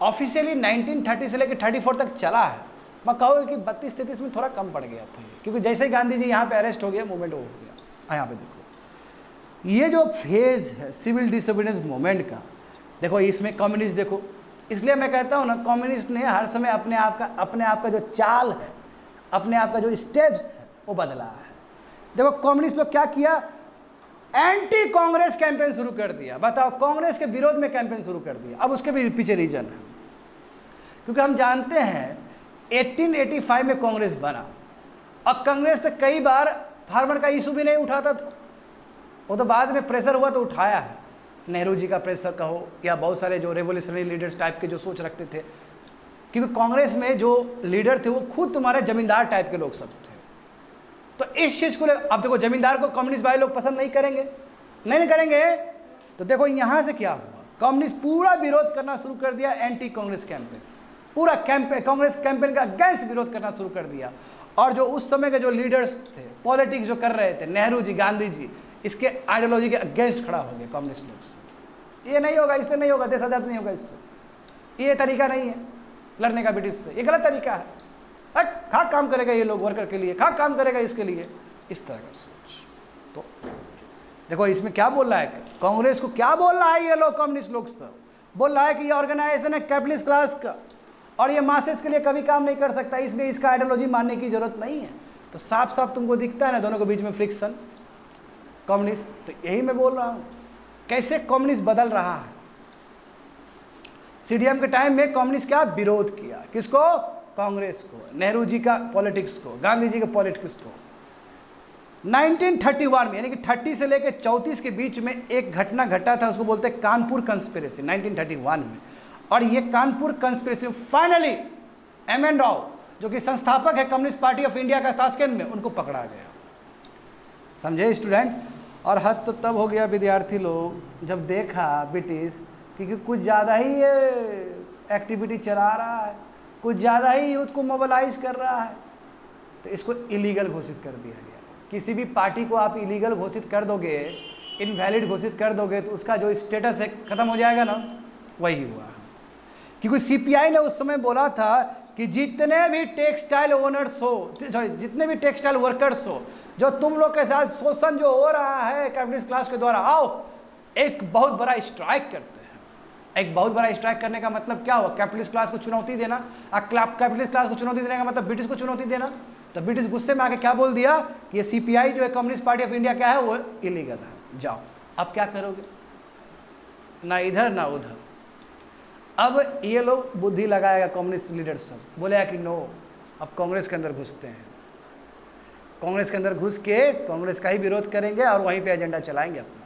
A: ऑफिशियली 1930 से लेकर 34 तक चला है। मैं कहूँगा कि 32-33 में थोड़ा कम पड़ गया था, क्योंकि जैसे ही गांधी जी यहाँ पे अरेस्ट हो गया, मूवमेंट हो गया। यहाँ पे देखो ये जो फेज है सिविल डिसोबीडियंस मूवमेंट का, देखो इसमें कम्युनिस्ट देखो, इसलिए मैं कहता हूँ ना, कम्युनिस्ट ने हर समय अपने आप का जो चाल है, अपने आप का जो स्टेप्स है वो बदला है। देखो कम्युनिस्ट लोग क्या किया, एंटी कांग्रेस कैंपेन शुरू कर दिया। बताओ, कांग्रेस के विरोध में कैंपेन शुरू कर दिया। अब उसके भी पीछे रीजन है, क्योंकि हम जानते हैं 1885 में कांग्रेस बना, और कांग्रेस तो कई बार फार्मर का इशू भी नहीं उठाता था, वो तो बाद में प्रेशर हुआ तो उठाया है। नेहरू जी का प्रेशर कहो, या बहुत सारे जो रेवोल्यूशनरी लीडर्स टाइप के जो सोच रखते थे, क्योंकि कांग्रेस में जो लीडर थे वो खुद तुम्हारे जमींदार टाइप के लोग सब थे। तो इस चीज़ को अब देखो, जमींदार को कम्युनिस्ट भाई लोग पसंद नहीं करेंगे, नहीं करेंगे। तो देखो यहाँ से क्या हुआ, कम्युनिस्ट पूरा विरोध करना शुरू कर दिया, एंटी कांग्रेस कैंपेन, पूरा कैंपेन कांग्रेस कैंपेन का अगेंस्ट विरोध करना शुरू कर दिया। और जो उस समय के जो लीडर्स थे, पॉलिटिक्स जो कर रहे थे, नेहरू जी, गांधी जी, इसके आइडियोलॉजी के अगेंस्ट खड़ा हो गए कम्युनिस्ट लोग से। ये नहीं होगा, इससे नहीं होगा, देश आजाद नहीं होगा इससे, ये तरीका नहीं है लड़ने का ब्रिटिश से, ये गलत तरीका है। खा काम करेगा ये लोग वर्कर के लिए, खा काम करेगा इसके लिए, इस तरह का सोच। तो देखो इसमें क्या बोल रहा है, कांग्रेस को क्या बोल रहा है, ये लोग कम्युनिस्ट लोग सब बोल रहा है कि ये ऑर्गेनाइजेशन है कैपिटलिस्ट क्लास का, और ये मासेस के लिए कभी काम नहीं कर सकता, इसलिए इसका आइडियोलॉजी मानने की जरूरत नहीं है। तो साफ साफ तुमको दिखता है ना दोनों के बीच में फ्रिक्शन, कम्युनिस्ट। तो यही मैं बोल रहा हूँ, कैसे कम्युनिस्ट बदल रहा है। सीडीएम के टाइम में कम्युनिस्ट क्या विरोध किया, किसको, कांग्रेस को, नेहरू जी का पॉलिटिक्स को, गांधी जी के पॉलिटिक्स को। 1931 में, यानी कि 30 से लेकर 34 के बीच में एक घटना घटा था, उसको बोलते हैं कानपुर कंस्पिरेसी, 1931 में। और ये Kanpur conspiracy finally M.N.. Rao, जो कि संस्थापक है कम्युनिस्ट पार्टी ऑफ इंडिया का ताशकंद में, उनको पकड़ा गया। समझे स्टूडेंट। और हद तो तब हो गया विद्यार्थी लोग जब देखा ब्रिटिश, क्योंकि कुछ ज़्यादा ही ये एक्टिविटी चला रहा है, कुछ ज़्यादा ही यूथ को मोबिलाइज कर रहा है, तो इसको इलीगल घोषित कर दिया गया। किसी भी पार्टी को आप इलीगल घोषित कर दोगे, इनवैलिड घोषित कर दोगे, तो उसका जो स्टेटस है ख़त्म हो जाएगा ना। वही हुआ, क्योंकि सीपीआई ने उस समय बोला था कि जितने भी टेक्सटाइल ओनर्स हो, सॉरी जितने भी टेक्सटाइल वर्कर्स हो, जो तुम लोग के साथ शोषण जो हो रहा है कैपिटलिस्ट क्लास के द्वारा, आओ एक बहुत बड़ा स्ट्राइक करते हैं। एक बहुत बड़ा स्ट्राइक करने का मतलब क्या हुआ, कैपिटलिस्ट क्लास को चुनौती देना। कैपिटलिस्ट क्लास को चुनौती देने का मतलब ब्रिटिश को चुनौती देना। तो ब्रिटिश गुस्से में आके क्या बोल दिया कि ये सीपीआई जो है कम्युनिस्ट पार्टी ऑफ इंडिया क्या है, वो इलीगल है, जाओ। अब क्या करोगे, ना इधर ना उधर। अब ये लोग बुद्धि लगाएगा, कम्युनिस्ट लीडर सब बोलेगा कि नो, अब कांग्रेस के अंदर घुसते हैं, कांग्रेस के अंदर घुस के कांग्रेस का ही विरोध करेंगे और वहीं पे एजेंडा चलाएंगे अपना।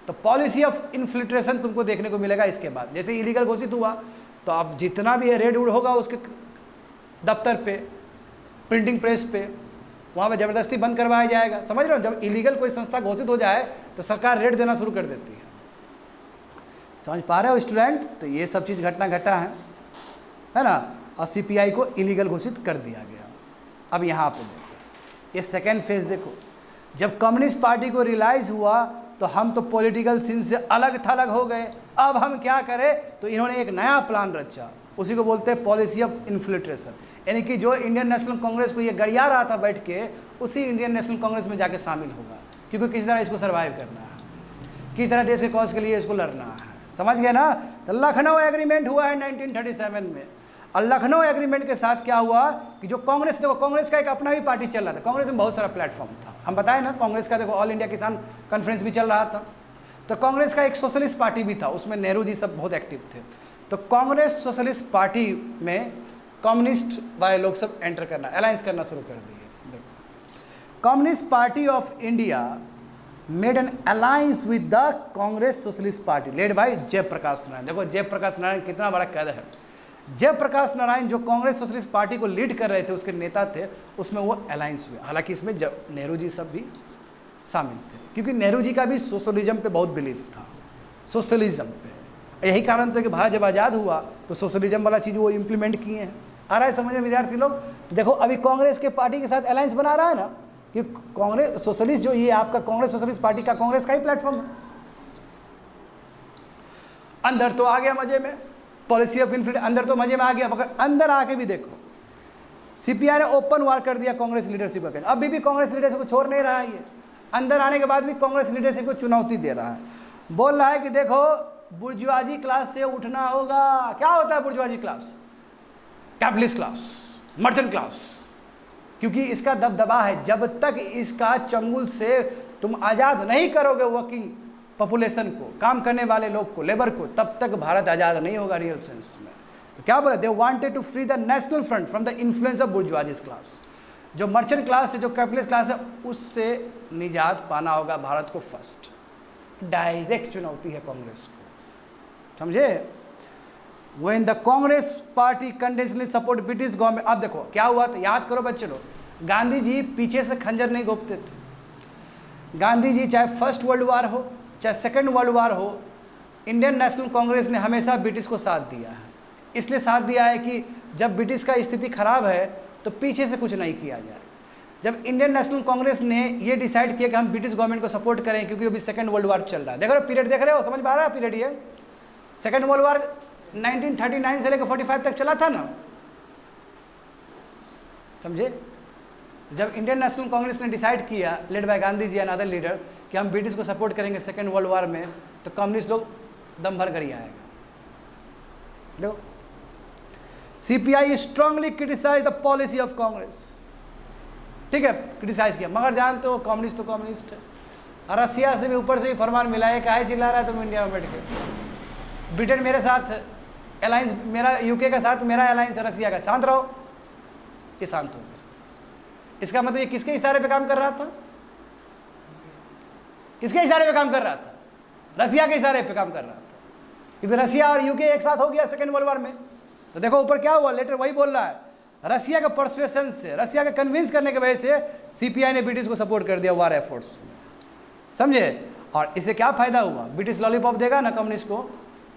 A: तो पॉलिसी ऑफ इन्फिल्ट्रेशन तुमको देखने को मिलेगा इसके बाद। जैसे इलीगल घोषित हुआ, तो अब जितना भी रेड उड होगा उसके दफ्तर पे, प्रिंटिंग प्रेस पे, वहाँ पे ज़बरदस्ती बंद करवाया जाएगा। समझ रहे हो, जब इलीगल कोई संस्था घोषित हो जाए तो सरकार रेड देना शुरू कर देती है। समझ पा रहे हो स्टूडेंट। तो ये सब चीज़ घटना घटा है ना। और सीपीआई को इलीगल घोषित कर दिया गया। अब यहाँ पे देखो, ये सेकेंड फेज देखो, जब कम्युनिस्ट पार्टी को रियलाइज़ हुआ तो हम तो पॉलिटिकल सीन से अलग थलग हो गए, अब हम क्या करें, तो इन्होंने एक नया प्लान रचा, उसी को बोलते हैं पॉलिसी ऑफ इन्फिल्ट्रेशन। यानी कि जो इंडियन नेशनल कांग्रेस को ये गरिया रहा था बैठ के, उसी इंडियन नेशनल कांग्रेस में जाके शामिल होगा, क्योंकि किसी तरह इसको सर्वाइव करना है, किसी तरह देश के कॉज के लिए इसको लड़ना है। समझ गए ना। तो लखनऊ एग्रीमेंट हुआ है 1937 में, और लखनऊ एग्रीमेंट के साथ क्या हुआ कि जो कांग्रेस, देखो कांग्रेस का एक अपना भी पार्टी चल रहा था, कांग्रेस में बहुत सारा प्लेटफॉर्म था, हम बताएं ना। कांग्रेस का देखो ऑल इंडिया किसान कॉन्फ्रेंस भी चल रहा था, तो कांग्रेस का एक सोशलिस्ट पार्टी भी था, उसमें नेहरू जी सब बहुत एक्टिव थे। तो कांग्रेस सोशलिस्ट पार्टी में कम्युनिस्ट वाले लोग सब एंटर करना, अलायंस करना शुरू कर दिए। देखो communist party of India made an alliance with the Congress socialist party led by Jayaprakash Narayan. देखो जयप्रकाश नारायण कितना बड़ा कद है। जयप्रकाश नारायण जो कांग्रेस सोशलिस्ट पार्टी को लीड कर रहे थे, उसके नेता थे, उसमें वो अलायंस हुए। हालांकि इसमें नेहरू जी सब भी शामिल थे, क्योंकि नेहरू जी का भी सोशलिज्म पे बहुत बिलीव था, सोशलिज्म पे। यही कारण था कि भारत जब आज़ाद हुआ तो सोशलिज्म वाला चीज़ वो इम्प्लीमेंट किए हैं। आ रहा है समझ में विद्यार्थी लोग? तो देखो अभी कांग्रेस के पार्टी के साथ अलायंस बना रहा है ना, कि कांग्रेस सोशलिस्ट जो ये आपका कांग्रेस सोशलिस्ट पार्टी का कांग्रेस का ही प्लेटफॉर्म है। अंदर तो आ गया मजे में, पॉलिसी ऑफ इन्फ्लुएंस अंदर तो मजे में आ गया, मगर अंदर आके भी देखो सीपीआई ने ओपन वार कर दिया कांग्रेस लीडरशिप का। अभी भी कांग्रेस लीडरशिप को छोड़ नहीं रहा है। ये अंदर आने के बाद भी कांग्रेस लीडरशिप को चुनौती दे रहा है, बोल रहा है कि देखो बुर्जुआजी क्लास से उठना होगा। क्या होता है bourgeoisie class? Capitalist class, merchant class. क्योंकि इसका दबदबा है, जब तक इसका चंगुल से तुम आज़ाद नहीं करोगे वर्किंग पॉपुलेशन को, काम करने वाले लोग को, लेबर को, तब तक भारत आज़ाद नहीं होगा रियल सेंस में। तो क्या बोला? They wanted to free the national front from the influence of bourgeoisie class. जो मर्चेंट क्लास है, जो कैपिटलिस्ट क्लास है, उससे निजात पाना होगा भारत को फर्स्ट। डायरेक्ट चुनौती है कांग्रेस को, समझे? When the Congress party continuously support British government, अब देखो क्या हुआ था, याद करो बच्चे लोग। गांधी जी पीछे से खंजर नहीं घोंपते थे। गांधी जी चाहे फर्स्ट वर्ल्ड वार हो, चाहे सेकंड वर्ल्ड वार हो, इंडियन नेशनल कांग्रेस ने हमेशा ब्रिटिश को साथ दिया है। इसलिए साथ दिया है कि जब ब्रिटिश का स्थिति खराब है तो पीछे से कुछ नहीं किया जाए। जब इंडियन नेशनल कांग्रेस ने ये डिसाइड किया कि हम ब्रिटिश गवर्नमेंट को सपोर्ट करें, क्योंकि अभी सेकंड वर्ल्ड वार चल रहा है। देख रहे हो पीरियड, देख रहे हो, समझ में आ रहा है पीरियड? ये सेकंड वर्ल्ड वार 1939 से लेकर 45 तक चला था ना, समझे? जब इंडियन नेशनल कांग्रेस ने डिसाइड किया, led by Gandhi ji and other leader, कि हम ब्रिटिश को सपोर्ट करेंगे सेकेंड वर्ल्ड वार में, तो कम्युनिस्ट लोग दम भर कर ही आएगा। देखो CPI strongly criticise the policy of Congress, ठीक है, क्रिटिसाइज किया, मगर जानते हो कम्युनिस्ट तो कम्युनिस्ट है। रसिया से भी ऊपर से ही फरमान मिला है, काहे चिल्ला रहा है तुम इंडिया में बैठ के? ब्रिटेन मेरे साथ अलायंस, मेरा यूके के साथ मेरा अलायंस है रसिया का, शांत रहो। कि शांत हो गया, इसका मतलब ये किसके इशारे पे काम कर रहा था? किसके इशारे पे काम कर रहा था? रसिया के इशारे पे काम कर रहा था, क्योंकि रसिया और यूके एक साथ हो गया सेकेंड वर्ल्ड वार में। तो देखो ऊपर क्या हुआ, लेटर वही बोल रहा है, रसिया के परसुएशन से, रसिया के कन्विंस करने की वजह से सीपीआई ने ब्रिटिश को सपोर्ट कर दिया वार एफर्ट्स में, समझे? और इससे क्या फायदा हुआ? ब्रिटिश लॉलीपॉप देगा ना कम्युनिस्ट को,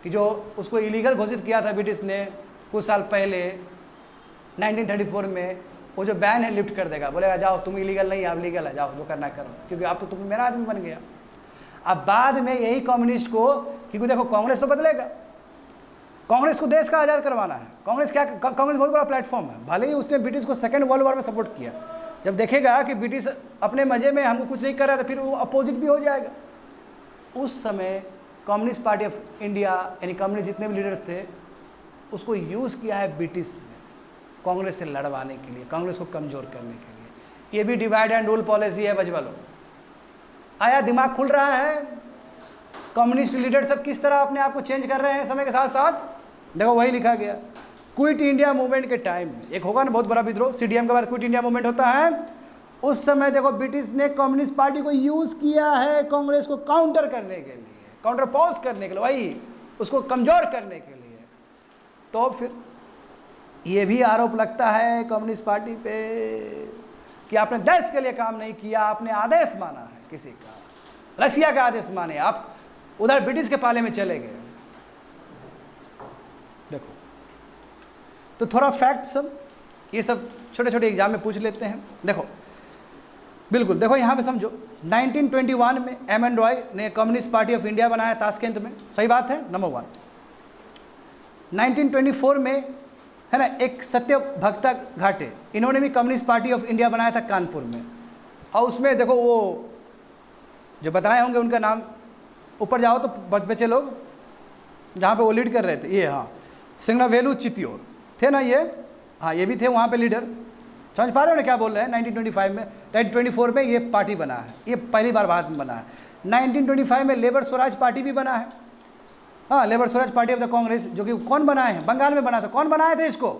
A: कि जो उसको इलीगल घोषित किया था ब्रिटिश ने कुछ साल पहले 1934 में, वो जो बैन है लिफ्ट कर देगा, बोलेगा जाओ तुम इलीगल नहीं, आप लीगल है, जाओ जो करना करो, क्योंकि आप तो तुम मेरा आदमी बन गया। अब बाद में यही कम्युनिस्ट को, क्योंकि देखो कांग्रेस तो बदलेगा, कांग्रेस को देश का आज़ाद करवाना है। कांग्रेस क्या, कांग्रेस बहुत बड़ा प्लेटफॉर्म है। भले ही उसने ब्रिटिश को सेकेंड वर्ल्ड वार में सपोर्ट किया, जब देखेगा कि ब्रिटिश अपने मजे में हमको कुछ नहीं कर रहा था, फिर वो अपोजिट भी हो जाएगा। उस समय कम्युनिस्ट पार्टी ऑफ इंडिया, यानी कम्युनिस्ट जितने भी लीडर्स थे, उसको यूज़ किया है ब्रिटिश ने कांग्रेस से लड़वाने के लिए, कांग्रेस को कमज़ोर करने के लिए। ये भी डिवाइड एंड रूल पॉलिसी है बजवा लो। आया दिमाग खुल रहा है? कम्युनिस्ट लीडर सब किस तरह अपने आप को चेंज कर रहे हैं समय के साथ साथ। देखो वही लिखा गया, क्विट इंडिया मूवमेंट के टाइम में एक होगा ना बहुत बड़ा विद्रोह, सीडीएम के बाद क्विट इंडिया मूवमेंट होता है, उस समय देखो ब्रिटिश ने कम्युनिस्ट पार्टी को यूज़ किया है कांग्रेस को काउंटर करने के लिए, काउंटर पॉज करने के लिए, वही उसको कमज़ोर करने के लिए। तो फिर ये भी आरोप लगता है कम्युनिस्ट पार्टी पे कि आपने देश के लिए काम नहीं किया, आपने आदेश माना है किसी का, रसिया का आदेश माने, आप उधर ब्रिटिश के पाले में चले गए। देखो तो थोड़ा फैक्ट सब ये सब छोटे छोटे एग्जाम में पूछ लेते हैं। देखो बिल्कुल, देखो यहाँ पे समझो, 1921 में एम एन रॉय ने कम्युनिस्ट पार्टी ऑफ इंडिया बनाया ताशकंद में, सही बात है, नंबर 1। 1924 में है ना एक सत्य भक्ता घाटे, इन्होंने भी कम्युनिस्ट पार्टी ऑफ इंडिया बनाया था कानपुर में, और उसमें देखो वो जो बताए होंगे उनका नाम, ऊपर जाओ तो बच्चे लोग जहाँ पे वो लीड कर रहे थे, ये हाँ सिंगनावेलु चित्योर थे ना ये, हाँ ये भी थे वहाँ पे लीडर। समझ पा रहे हो ना क्या बोल रहे हैं? 1925 में, 1924 में ये पार्टी बना है, ये पहली बार भारत में बना है। 1925 में लेबर स्वराज पार्टी भी बना है, हाँ labour Swaraj party of the Congress, जो कि कौन बनाए हैं? बंगाल में बना था। कौन बनाए थे इसको?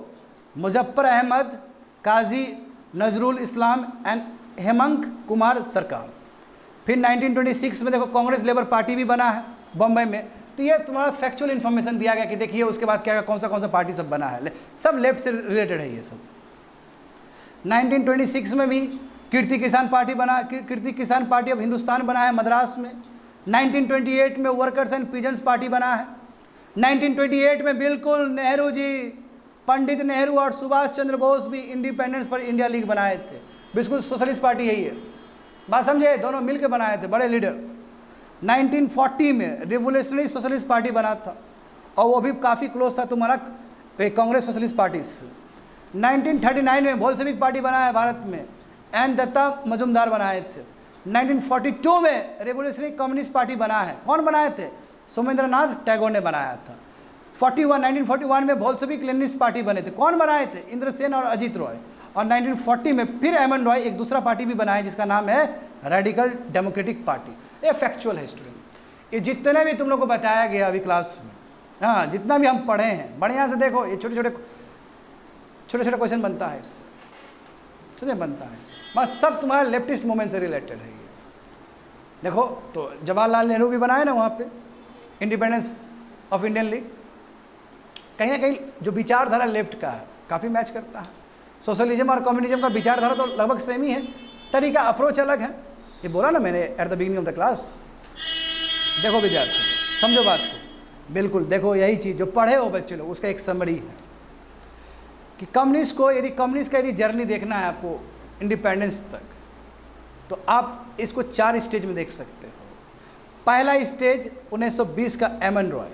A: मुजफ्फर अहमद, काजी नजरुल इस्लाम एंड हेमंत कुमार सरकार। फिर 1926 में देखो कांग्रेस लेबर पार्टी भी बना है बम्बई में। तो ये तुम्हारा फैक्चुअल इन्फॉर्मेशन दिया गया कि देखिए उसके बाद क्या कौन सा पार्टी सब बना है, सब लेफ्ट से रिलेटेड है ये सब। 1926 में भी कीर्ति किसान पार्टी बना, कीर्ति किसान पार्टी ऑफ हिंदुस्तान बना है मद्रास में। 1928 में वर्कर्स एंड पीजेंट्स पार्टी बना है। 1928 में बिल्कुल नेहरू जी, पंडित नेहरू और सुभाष चंद्र बोस भी इंडिपेंडेंस फॉर इंडिया लीग बनाए थे। बिल्कुल सोशलिस्ट पार्टी यही है, बात समझे, दोनों मिलकर बनाए थे, बड़े लीडर। 1940 में रिवोल्यूशनरी सोशलिस्ट पार्टी बना था और वो भी काफ़ी क्लोज था तुम्हारा कांग्रेस सोशलिस्ट पार्टी से। 1939 में बोल्शेविक पार्टी बना है भारत में, एन दत्ता मजुमदार बनाए थे। 1942 में रिवोल्यूशनरी कम्युनिस्ट पार्टी बना है, कौन बनाए थे? सोमेंद्रनाथ टैगोर ने बनाया था। 1941 में बोल्शेविक लेनिनिस्ट पार्टी बने थे, कौन बनाए थे? इंद्रसेन और अजीत रॉय। और 1940 में फिर एमएन रॉय एक दूसरा पार्टी भी बनाया जिसका नाम है रेडिकल डेमोक्रेटिक पार्टी। ये फैक्चुअल है स्टूडेंट, ये जितने भी तुम लोग को बताया गया अभी क्लास में, हाँ जितना भी हम पढ़े हैं बढ़िया से देखो। ये छोटे छोटे क्वेश्चन बनता है इससे, समझे, बनता है इससे, बस सब तुम्हारा लेफ्टिस्ट मूवमेंट से रिलेटेड है ये। देखो तो जवाहरलाल नेहरू भी बनाए ना वहाँ पे इंडिपेंडेंस ऑफ इंडियन लीग। कहीं ना कहीं जो विचारधारा लेफ्ट का है काफ़ी मैच करता है। सोशलिज्म और कम्युनिज्म का विचारधारा तो लगभग सेम ही है, तरीका अप्रोच अलग है। ये बोला ना मैंने at the beginning of the class. देखो विद्यार्थी समझो बात को, बिल्कुल देखो यही चीज़ जो पढ़े हो बच्चे लोग उसका एक समरी है कि कम्युनिस्ट का यदि जर्नी देखना है आपको इंडिपेंडेंस तक, तो आप इसको 4 स्टेज में देख सकते हो। पहला स्टेज 1920 का एमएन रॉय,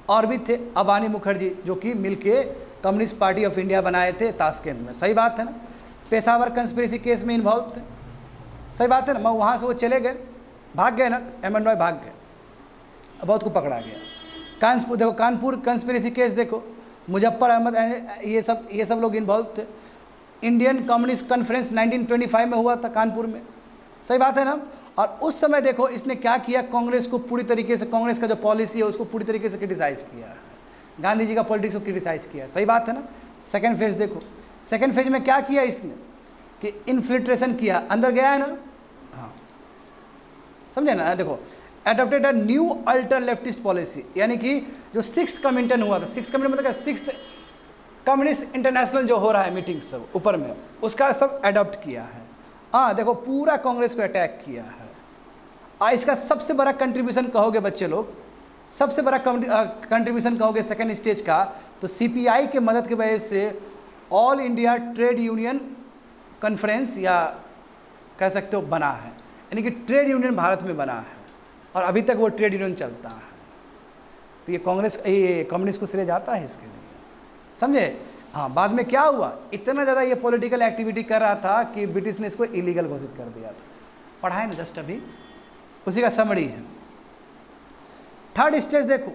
A: और भी थे अबानी मुखर्जी जो कि मिलके कम्युनिस्ट पार्टी ऑफ इंडिया बनाए थे ताशकंद में, सही बात है ना। पेशावर कंस्पिरेसी केस में इन्वॉल्व थे, सही बात है ना। मैं वहाँ से वो चले गए, भाग गए ना, एमएन रॉय भाग गए, बहुत को पकड़ा गया। कानपुर देखो, कानपुर कंस्पिरेसी केस देखो, मुजफ्फर अहमद, ये सब लोग इन्वॉल्व थे। इंडियन कम्युनिस्ट कॉन्फ्रेंस 1925 में हुआ था कानपुर में, सही बात है ना। और उस समय देखो इसने क्या किया, कांग्रेस को पूरी तरीके से, कांग्रेस का जो पॉलिसी है उसको पूरी तरीके से क्रिटिसाइज़ किया है, गांधी जी का पॉलिटिक्स को क्रिटिसाइज़ किया है, सही बात है ना। सेकेंड फेज देखो, सेकेंड फेज में क्या किया इसने कि इन्फिल्ट्रेशन किया, अंदर गया है ना, हाँ समझे ना। देखो adopted a new alter leftist policy, यानी कि जो 6th कमिंटन हुआ था, 6th कमिंटन मतलब 6th कम्युनिस्ट इंटरनेशनल जो हो रहा है मीटिंग सब ऊपर में, उसका सब अडॉप्ट किया है। हाँ देखो पूरा कांग्रेस को अटैक किया है। और इसका सबसे बड़ा कंट्रीब्यूशन कहोगे बच्चे लोग, सबसे बड़ा कंट्रीब्यूशन कहोगे सेकेंड स्टेज का, तो सीपीआई के मदद की वजह से all India trade union conference या कह सकते हो बना है, यानी कि ट्रेड यूनियन भारत में बना है और अभी तक वो ट्रेड यूनियन चलता है। तो ये कम्युनिस्ट को श्रेय जाता है इसके लिए, समझे। हाँ बाद में क्या हुआ, इतना ज़्यादा ये पॉलिटिकल एक्टिविटी कर रहा था कि ब्रिटिश ने इसको इलीगल घोषित कर दिया था। पढ़ा है ना जस्ट अभी, उसी का समरी है। थर्ड स्टेज देखो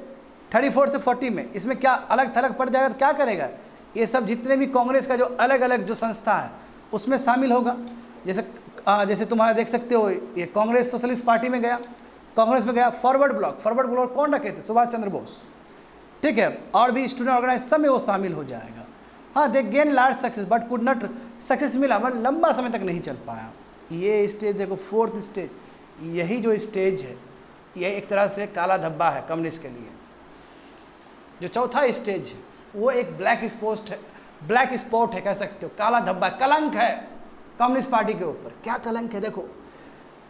A: 34 से 40 में, इसमें क्या अलग थलग पड़ जाएगा तो क्या करेगा, ये सब जितने भी कांग्रेस का जो अलग अलग जो संस्था है उसमें शामिल होगा। जैसे तुम्हारा देख सकते हो ये कांग्रेस सोशलिस्ट पार्टी में गया, कांग्रेस में गया फॉरवर्ड ब्लॉक कौन रखे थे, सुभाष चंद्र बोस, ठीक है, और भी स्टूडेंट ऑर्गेनाइज सब में वो शामिल हो जाएगा। हाँ दे gain large success but could not success मिला, मतलब लंबा समय तक नहीं चल पाया। ये स्टेज देखो 4th स्टेज, यही जो स्टेज है ये एक तरह से काला धब्बा है कम्युनिस्ट के लिए। जो चौथा स्टेज है वो एक ब्लैक स्पॉट है कह सकते हो, काला धब्बा, कलंक है कम्युनिस्ट पार्टी के ऊपर। क्या कलंक है देखो,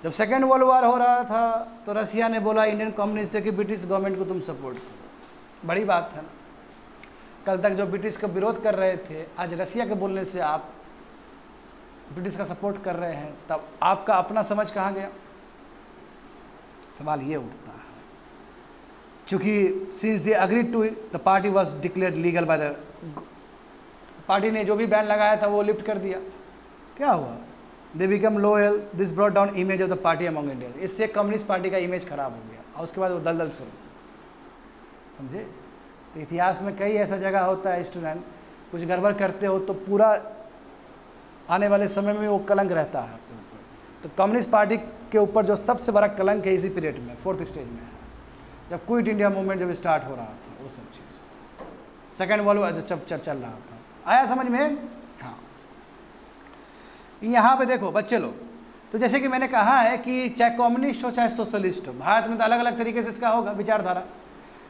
A: जब सेकेंड वर्ल्ड वॉर हो रहा था तो रसिया ने बोला इंडियन कम्युनिस्ट से कि ब्रिटिश गवर्नमेंट को तुम सपोर्ट करो, बड़ी बात है ना। कल तक जो ब्रिटिश का विरोध कर रहे थे, आज रसिया के बोलने से आप ब्रिटिश का सपोर्ट कर रहे हैं, तब आपका अपना समझ कहाँ गया। सवाल ये उठता है, चूँकि since they agreed to it the party was declared legal by the, party ने जो भी बैन लगाया था वो लिफ्ट कर दिया। क्या हुआ, they become loyal, this brought down image of the party among Indian, इससे कम्युनिस्ट पार्टी का इमेज खराब हो गया और उसके बाद वो दलदल शुरू, समझे। तो इतिहास में कई ऐसा जगह होता है स्टूडेंट, कुछ गड़बड़ करते हो तो पूरा आने वाले समय में वो कलंक रहता है आपके ऊपर। तो कम्युनिस्ट पार्टी के ऊपर जो सबसे बड़ा कलंक है इसी पीरियड में 4th स्टेज में है, जब क्विट इंडिया मूवमेंट जब स्टार्ट हो रहा था, वो सब चीज़ सेकेंड वर्ल्ड वॉर जब चल रहा था। आया समझ में। हाँ यहाँ पे देखो बच्चे लोग, तो जैसे कि मैंने कहा है कि चाहे कम्युनिस्ट हो चाहे सोशलिस्ट हो, भारत में तो अलग अलग तरीके से इसका होगा विचारधारा।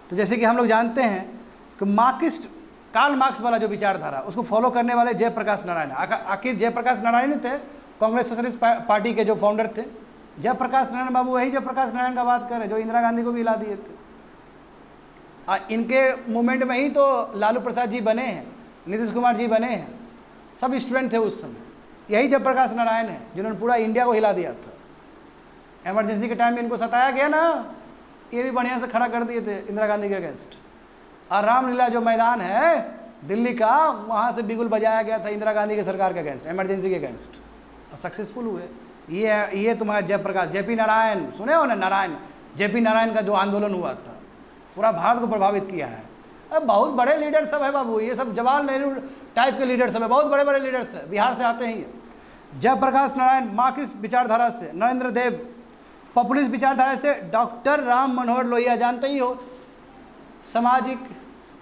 A: तो जैसे कि हम लोग जानते हैं कि मार्क्सिस्ट, कार्ल मार्क्स वाला जो विचारधारा, उसको फॉलो करने वाले जयप्रकाश नारायण। आखिर जयप्रकाश नारायण ही थे कांग्रेस सोशलिस्ट पार्टी के जो फाउंडर थे। जयप्रकाश नारायण बाबू वही जयप्रकाश नारायण का बात कर रहे जो इंदिरा गांधी को भी हिला दिए थे। इनके मूवमेंट में ही तो लालू प्रसाद जी बने हैं, नीतीश कुमार जी बने हैं, सब स्टूडेंट थे उस समय। यही जयप्रकाश नारायण है जिन्होंने पूरा इंडिया को हिला दिया था। इमरजेंसी के टाइम में इनको सताया गया ना, ये भी बढ़िया से खड़ा कर दिए थे इंदिरा गांधी के अगेंस्ट। और रामलीला जो मैदान है दिल्ली का, वहाँ से बिगुल बजाया गया था इंदिरा गांधी के सरकार के अगेंस्ट, इमरजेंसी के अगेंस्ट, और सक्सेसफुल हुए। ये तुम्हारा जयप्रकाश, जेपी नारायण सुने हो ना, नारायण, जेपी नारायण का जो आंदोलन हुआ था पूरा भारत को प्रभावित किया है। अब बहुत बड़े लीडर सब है बाबू, ये सब जवाहरलाल नेहरू टाइप के लीडर सब है, बहुत बड़े बड़े लीडर्स है, बिहार से आते हैं ये। जयप्रकाश नारायण मार्क्सिस्ट विचारधारा से, नरेंद्र देव पॉपुलिस्ट विचारधारा से, डॉक्टर राम मनोहर लोहिया जानते ही हो,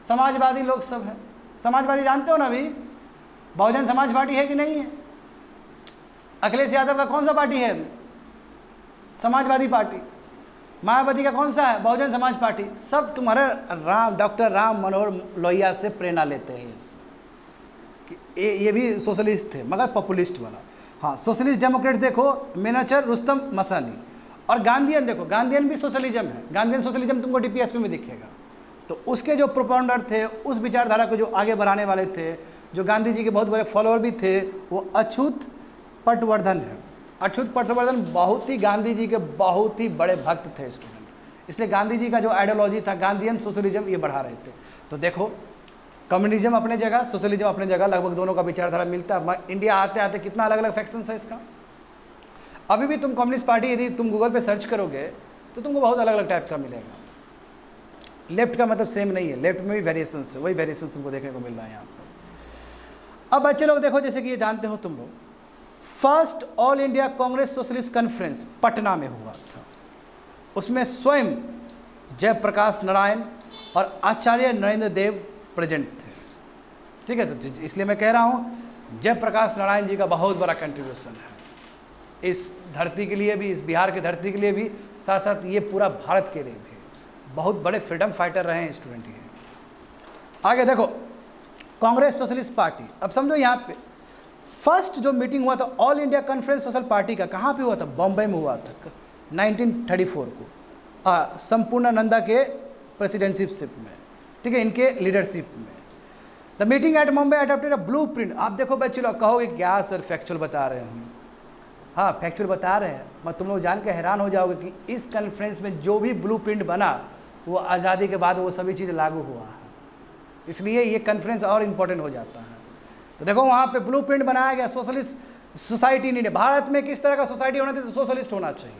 A: समाजवादी लोग सब हैं। समाजवादी जानते हो ना, अभी बहुजन समाज पार्टी है कि नहीं है? अखिलेश यादव का कौन सा पार्टी है? समाजवादी पार्टी। मायावती का कौन सा है? बहुजन समाज पार्टी। सब तुम्हारे डॉक्टर राम मनोहर लोहिया से प्रेरणा लेते हैं। ये भी सोशलिस्ट थे मगर पॉपुलिस्ट वाला। हाँ, सोशलिस्ट डेमोक्रेट देखो, मेनाचर रुस्तम मसानी। और गांधीयन देखो, गांधीयन भी सोशलिज्म है। गांधीयन सोशलिज्म तुमको डीपीएसपी में दिखेगा। तो उसके जो प्रोपाउंडर थे, उस विचारधारा को जो आगे बढ़ाने वाले थे, जो गांधी जी के बहुत बड़े फॉलोअर भी थे, वो अछूत पटवर्धन है। अछूत पटवर्धन बहुत ही गांधी जी के बहुत ही बड़े भक्त थे स्टूडेंट। इसलिए गांधी जी का जो आइडियोलॉजी था गांधीयन सोशलिज्म, ये बढ़ा रहे थे। तो देखो, कम्युनिज्म अपने जगह, सोशलिज्म अपने जगह, लगभग दोनों का विचारधारा मिलता है। इंडिया आते आते कितना अलग अलग फैक्शंस है इसका। अभी भी तुम कम्युनिस्ट पार्टी यदि तुम गूगल पे सर्च करोगे तो तुमको बहुत अलग अलग टाइप का मिलेगा। लेफ्ट का मतलब सेम नहीं है, लेफ्ट में भी वेरिएशंस है, वही वेरिएशन तुमको देखने को मिल रहा है यहाँ पर। अब बच्चे लोग देखो, जैसे कि ये जानते हो तुम लोग, first all India Congress socialist conference Patna में हुआ था। उसमें स्वयं जयप्रकाश नारायण और आचार्य नरेंद्र देव प्रेजेंट थे। ठीक है, तो इसलिए मैं कह रहा हूँ जयप्रकाश नारायण जी का बहुत बड़ा कंट्रीब्यूशन है इस धरती के लिए भी, इस बिहार की धरती के लिए भी, साथ साथ ये पूरा भारत के लिए भी। बहुत बड़े फ्रीडम फाइटर रहे हैं स्टूडेंट ये। आगे देखो, कांग्रेस सोशलिस्ट पार्टी। अब समझो यहाँ पे फर्स्ट जो मीटिंग हुआ था all India conference social party का, कहाँ पे हुआ था? बॉम्बे में हुआ था 1934 को, संपूर्णानंदा के प्रेसिडेंसीशिप में। ठीक है, इनके लीडरशिप में। The meeting at Mumbai adopted a blue print. आप देखो बच्चे लोग कहोगे क्या सर फैक्चुअल बता रहे हैं? हाँ, फैक्चुअल बता रहे हैं। मैं तुम लोग जान के हैरान हो जाओगे कि इस कॉन्फ्रेंस में जो भी ब्लू प्रिंट बना वो आज़ादी के बाद वो सभी चीज़ लागू हुआ है। इसलिए ये कॉन्फ्रेंस और इम्पोर्टेंट हो जाता है। तो देखो वहाँ पे ब्लू प्रिंट बनाया गया, सोशलिस्ट सोसाइटी नहीं। भारत में किस तरह का सोसाइटी होना चाहिए? तो सोशलिस्ट होना चाहिए।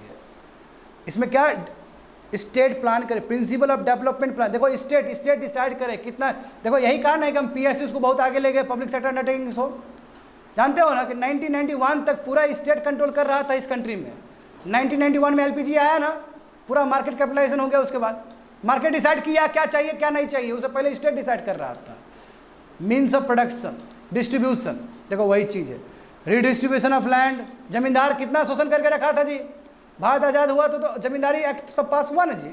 A: इसमें क्या स्टेट प्लान करे, प्रिंसिपल ऑफ डेवलपमेंट प्लान। देखो स्टेट डिसाइड करे कितना। देखो यही कारण है कि हम पीएसयू को बहुत आगे ले गए, पब्लिक सेक्टर अंडरटेकिंग्स हो। जानते हो ना कि 1991 तक पूरा स्टेट कंट्रोल कर रहा था इस कंट्री में। 1991 में एलपीजी आया ना, पूरा मार्केट कैपिटलाइजेशन हो गया। उसके बाद मार्केट डिसाइड किया क्या चाहिए क्या नहीं चाहिए, उससे पहले स्टेट डिसाइड कर रहा था। मीन्स ऑफ प्रोडक्शन, डिस्ट्रीब्यूशन, देखो वही चीज़ है। रीडिस्ट्रीब्यूशन ऑफ लैंड, जमींदार कितना शोषण करके रखा था जी। भारत आज़ाद हुआ तो जमींदारी एक्ट सब पास हुआ ना जी,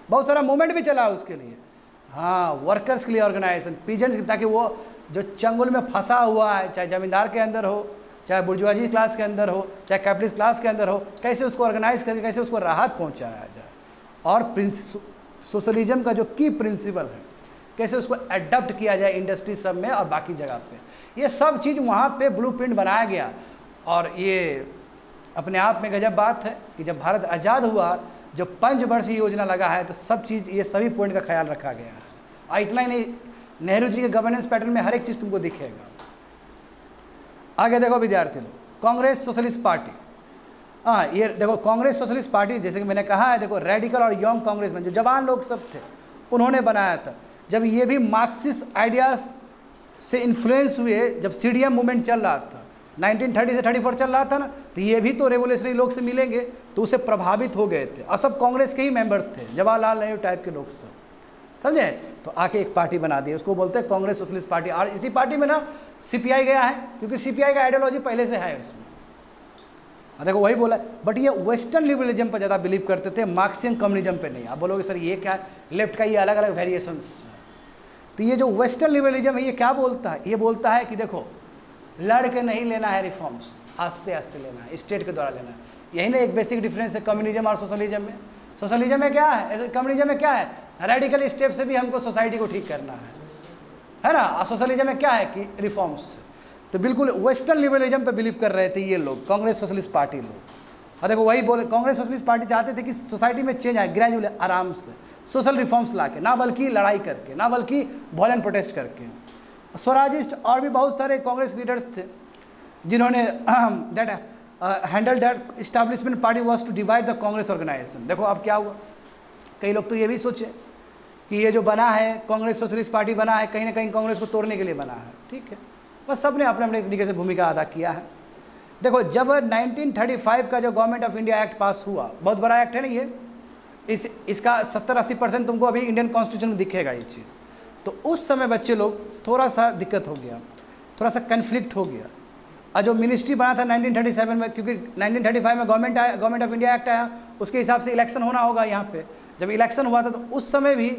A: बहुत सारा मूवमेंट भी चला उसके लिए। हाँ, वर्कर्स के लिए ऑर्गेनाइजेशन, पीजेंट्स, ताकि वो जो चंगुल में फंसा हुआ है, चाहे जमींदार के अंदर हो, चाहे बुर्जुआजी क्लास के अंदर हो, चाहे कैपिटलिस्ट क्लास के अंदर हो, कैसे उसको ऑर्गेनाइज करके कैसे उसको राहत पहुंचाया जाए। और सोशलिज्म का जो की प्रिंसिपल है, कैसे उसको एडप्ट किया जाए इंडस्ट्री सब में और बाकी जगह पे, ये सब चीज़ वहाँ पे ब्लूप्रिंट बनाया गया। और ये अपने आप में गजब बात है कि जब भारत आज़ाद हुआ, जो पंचवर्षीय योजना लगा है, तो सब चीज़, ये सभी पॉइंट का ख्याल रखा गया है। और इतना ही नहीं, नेहरू जी के गवर्नेंस पैटर्न में हर एक चीज़ तुमको दिखेगा। आगे देखो विद्यार्थी लोग, कांग्रेस सोशलिस्ट पार्टी। हाँ, ये देखो कांग्रेस सोशलिस्ट पार्टी, जैसे कि मैंने कहा है, देखो रेडिकल और यंग कांग्रेस में जो जवान लोग सब थे उन्होंने बनाया था। जब ये भी मार्क्सिस्ट आइडियाज से इन्फ्लुएंस हुए, जब सीडीएम मूवमेंट चल रहा था 1930 से 34 चल रहा था ना, तो ये भी तो रेवोल्यूशनरी लोग से मिलेंगे, तो उससे प्रभावित हो गए थे। और सब कांग्रेस के ही मेंबर थे, जवाहरलाल नेहरू टाइप के लोग सब, समझे। तो आके एक पार्टी बना दी, उसको बोलते हैं कांग्रेस सोशलिस्ट पार्टी। और इसी पार्टी में ना सीपीआई गया है, क्योंकि सीपीआई का आइडियोलॉजी पहले से है उसमें। देखो वही बोला, बट ये वेस्टर्न लिबरलिज्म पर ज़्यादा बिलीव करते थे, मार्क्सियन कम्युनिज्म पे नहीं। आप बोलोगे सर ये क्या, लेफ्ट का ये अलग अलग वेरिएशंस। तो ये जो वेस्टर्न लिबरलिज्म है ये क्या बोलता है, ये बोलता है कि देखो लड़ के नहीं लेना है रिफॉर्म्स, आस्ते आस्ते लेना है, स्टेट के द्वारा लेना है। यही ना एक बेसिक डिफरेंस है कम्युनिज्म और सोशलिज्म में। सोशलिज्म में क्या है, कम्युनिज्म में क्या है, रेडिकल स्टेप से भी हमको सोसाइटी को ठीक करना है ना। और सोशलिज्म में क्या है कि रिफॉर्म्स। तो बिल्कुल वेस्टर्न लिबरलिज्म पे बिलीव कर रहे थे ये लोग, कांग्रेस सोशलिस्ट पार्टी लोग। और देखो वही बोले, कांग्रेस सोशलिस्ट पार्टी चाहते थे कि सोसाइटी में चेंज आए ग्रेजुअली, आराम से सोशल रिफॉर्म्स लाके, ना बल्कि लड़ाई करके, ना बल्कि वॉलेंट प्रोटेस्ट करके। स्वराजिस्ट और भी बहुत सारे कांग्रेस लीडर्स थे जिन्होंने that handle that establishment party was to divide the Congress organisation. देखो अब क्या हुआ, कई लोग तो ये भी सोचे कि ये जो बना है कांग्रेस सोशलिस्ट पार्टी बना है, कहीं ना कहीं कांग्रेस को तोड़ने के लिए बना है। ठीक है, बस सब ने अपने अपने तरीके से भूमिका अदा किया है। देखो जब 1935 का जो गवर्नमेंट ऑफ इंडिया एक्ट पास हुआ, बहुत बड़ा एक्ट है ना ये, इसका 70-80% तुमको अभी इंडियन कॉन्स्टिट्यूशन में दिखेगा ये चीज़। तो उस समय बच्चे लोग थोड़ा सा दिक्कत हो गया, थोड़ा सा कन्फ्लिक्ट हो गया। और जो मिनिस्ट्री बना था 1937 में, क्योंकि 1935 में गवर्नमेंट ऑफ इंडिया एक्ट आया, उसके हिसाब से इलेक्शन होना होगा यहाँ पे। जब इलेक्शन हुआ था तो उस समय भी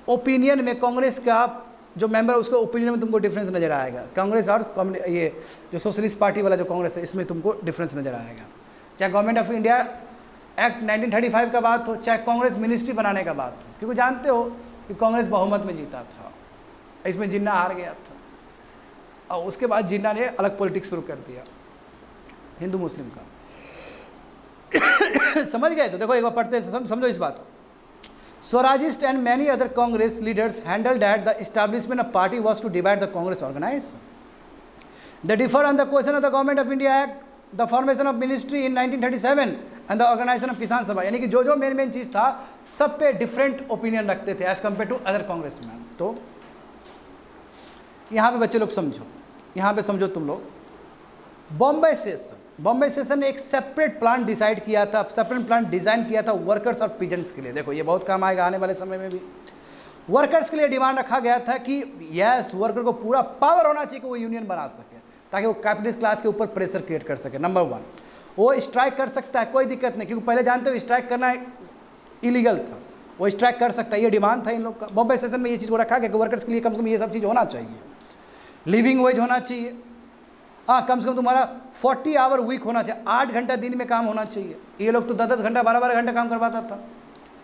A: ओपिनियन में कांग्रेस का जो मेंबर उसके ओपिनियन में तुमको डिफरेंस नज़र आएगा। कांग्रेस और ये जो सोशलिस्ट पार्टी वाला जो कांग्रेस है इसमें तुमको डिफरेंस नज़र आएगा। चाहे गवर्नमेंट ऑफ इंडिया एक्ट 1935 का बात हो, चाहे कांग्रेस मिनिस्ट्री बनाने का बात हो, क्योंकि जानते हो कि कांग्रेस बहुमत में जीता था, इसमें जिन्ना हार गया था। और उसके बाद जिन्ना ने अलग पॉलिटिक्स शुरू कर दिया हिंदू मुस्लिम का। समझ गए? तो देखो एक बार पढ़ते समझो इस बात को। Swarajist and many other Congress leaders handled that the establishment of party was to divide the Congress organization. They differed on the question of the Government of India Act, the formation of ministry in 1937 and the organization of Kisan Sabha। यानी कि जो main चीज़ था सब पे different opinion रखते थे as compare to other congressman. तो यहाँ पे बच्चे लोग समझो, यहाँ पे समझो तुम लोग, बॉम्बे सेशन ने एक सेपरेट प्लान डिसाइड किया था, सेपरेट प्लान डिज़ाइन किया था वर्कर्स और पीजेंट्स के लिए। देखो ये बहुत काम आएगा आने वाले समय में भी। वर्कर्स के लिए डिमांड रखा गया था कि यस वर्कर को पूरा पावर होना चाहिए कि वो यूनियन बना सके, ताकि वो कैपिटलिस्ट क्लास के ऊपर प्रेशर क्रिएट कर सके। नंबर 1, वो स्ट्राइक कर सकता है, कोई दिक्कत नहीं, क्योंकि पहले जानते हो स्ट्राइक करना इलीगल था, वो स्ट्राइक कर सकता है, ये डिमांड था इन लोग का। बॉम्बे सेशन में ये चीज़ को रखा गया कि वर्कर्स के लिए कम से कम ये सब चीज़ होना चाहिए, लिविंग वेज होना चाहिए, हाँ कम से कम तुम्हारा 40 आवर वीक होना चाहिए, 8 घंटा दिन में काम होना चाहिए। ये लोग तो 10-10 घंटा 12-12 घंटा काम करवाता था,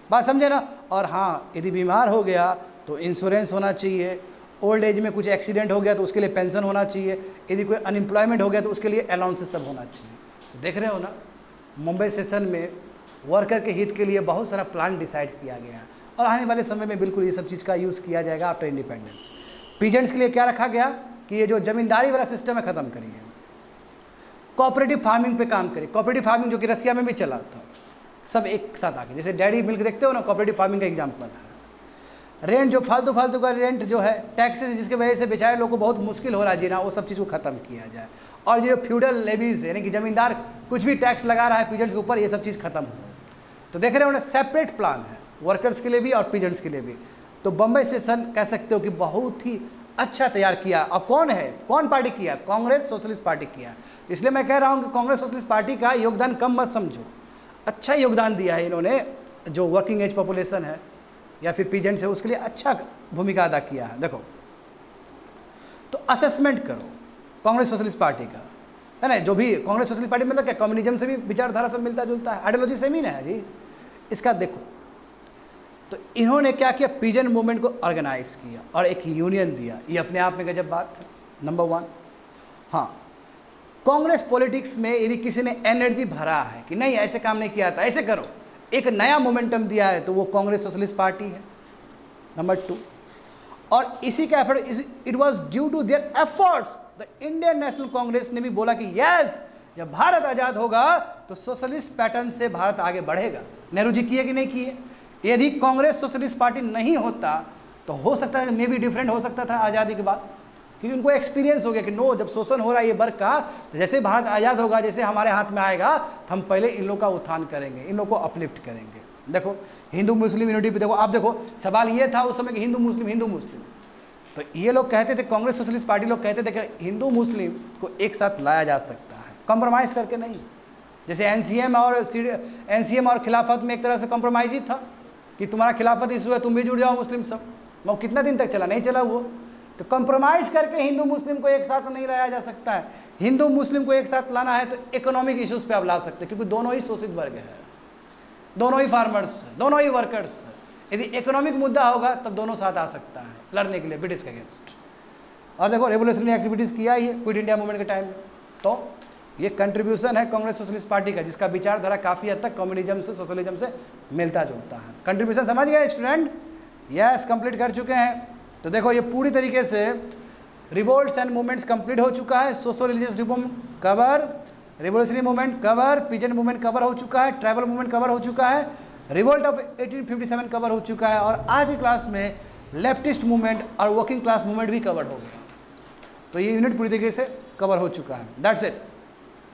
A: बात समझे ना। और हाँ यदि बीमार हो गया तो इंश्योरेंस होना चाहिए, ओल्ड एज में कुछ एक्सीडेंट हो गया तो उसके लिए पेंशन होना चाहिए, यदि कोई अनएम्प्लॉयमेंट हो गया तो उसके लिए अलाउंसेस सब होना चाहिए। देख रहे हो ना, मुंबई सेशन में वर्कर के हित के लिए बहुत सारा प्लान डिसाइड किया गया है और आने वाले समय में बिल्कुल ये सब चीज़ का यूज़ किया जाएगा आफ्टर इंडिपेंडेंस। पीजेंट्स के लिए क्या रखा गया कि ये जो ज़मींदारी वाला सिस्टम है ख़त्म करिए, कोऑपरेटिव फार्मिंग पे काम करिए। कोऑपरेटिव फार्मिंग जो कि रसिया में भी चला था, सब एक साथ आके, जैसे डैडी मिल्क देखते हो ना, कोऑपरेटिव फार्मिंग का एग्जांपल है। रेंट जो फालतू का रेंट जो है, टैक्सेस जिसकी वजह से बेचारे लोगों को बहुत मुश्किल हो रहा है जीना, वो सब चीज़ को ख़त्म किया जाए। और जो फ्यूडल लेवीज है, यानी कि ज़मींदार कुछ भी टैक्स लगा रहा है पीजेंट्स के ऊपर, ये सब चीज़ खत्म हो। तो देख रहे हो ना, सेपरेट प्लान है वर्कर्स के लिए भी और पीजेंट्स के लिए भी। तो बम्बई सेशन कह सकते हो कि बहुत ही अच्छा तैयार किया। अब कौन पार्टी किया? कांग्रेस सोशलिस्ट पार्टी किया। इसलिए मैं कह रहा हूँ कि कांग्रेस सोशलिस्ट पार्टी का योगदान कम मत समझो, अच्छा योगदान दिया है इन्होंने। जो वर्किंग एज पॉपुलेशन है या फिर पीजेंट्स है उसके लिए अच्छा भूमिका अदा किया है। देखो तो असेसमेंट करो कांग्रेस सोशलिस्ट पार्टी का, है ना। जो भी कांग्रेस सोशलिस्ट पार्टी मतलब क्या, कम्युनिज्म से भी विचारधारा सब मिलता जुलता है, आइडियोलॉजी सेम ही ना है जी इसका। देखो तो इन्होंने क्या किया, पीजेंट मूवमेंट को ऑर्गेनाइज किया और एक यूनियन दिया, ये अपने आप में गजब बात है। नंबर 1, हाँ कांग्रेस पॉलिटिक्स में यदि किसी ने एनर्जी भरा है कि नहीं ऐसे काम नहीं किया था, ऐसे करो, एक नया मोमेंटम दिया है, तो वो कांग्रेस सोशलिस्ट पार्टी है। नंबर 2, और इसी का effort, it was due to their efforts, the Indian National Congress ने भी बोला कि यस जब भारत आज़ाद होगा तो सोशलिस्ट पैटर्न से भारत आगे बढ़ेगा। नेहरू जी किए कि नहीं किए? यदि कांग्रेस सोशलिस्ट पार्टी नहीं होता तो हो सकता है मे भी डिफरेंट हो सकता था आज़ादी के बाद, क्योंकि उनको एक्सपीरियंस हो गया कि नो, जब शोषण हो रहा है ये वर्ग का, तो जैसे भारत आज़ाद होगा, जैसे हमारे हाथ में आएगा तो हम पहले इन लोगों का उत्थान करेंगे, इन लोगों को अपलिफ्ट करेंगे। देखो हिंदू मुस्लिम यूनिटी पे देखो, आप देखो सवाल ये था उस समय कि हिंदू मुस्लिम, तो ये लोग कहते थे, कांग्रेस सोशलिस्ट पार्टी लोग कहते थे कि हिंदू मुस्लिम को एक साथ लाया जा सकता है, कॉम्प्रोमाइज़ करके नहीं। जैसे एनसीएम और खिलाफत में एक तरह से कॉम्प्रोमाइज ही था कि तुम्हारा खिलाफत इशू है, तुम भी जुड़ जाओ मुस्लिम सब। वो कितना दिन तक चला, नहीं चला वो। तो कंप्रोमाइज़ करके हिंदू मुस्लिम को एक साथ नहीं लाया जा सकता है। हिंदू मुस्लिम को एक साथ लाना है तो इकोनॉमिक इश्यूज़ पे आप ला सकते हैं, क्योंकि दोनों ही शोषित वर्ग है, दोनों ही फार्मर्स हैं, दोनों ही वर्कर्स हैं। यदि इकोनॉमिक मुद्दा होगा तब दोनों साथ आ सकता है लड़ने के लिए ब्रिटिश के अगेंस्ट। और देखो रेवोल्यूशनरी एक्टिविटीज़ किया ही है क्विट इंडिया मूवमेंट के टाइम में। तो ये कंट्रीब्यूशन है कांग्रेस सोशलिस्ट पार्टी का, जिसका विचारधारा काफ़ी हद तक कम्युनिज्म से, सोशलिज्म से मिलता जुलता है। कंट्रीब्यूशन समझ गए स्टूडेंट? यस, कंप्लीट कर चुके हैं। तो देखो ये पूरी तरीके से रिवोल्ट्स एंड मूवमेंट्स कंप्लीट हो चुका है। Socio religious reform cover, revolutionary movement cover, peasant movement cover हो चुका है, ट्राइबल मूवमेंट कवर हो चुका है, रिवोल्ट ऑफ 1857 कवर हो चुका है, और आज की क्लास में लेफ्टिस्ट मूवमेंट और वर्किंग क्लास मूवमेंट भी कवर हो गया। तो ये यूनिट पूरी तरीके से कवर हो चुका है। That's it.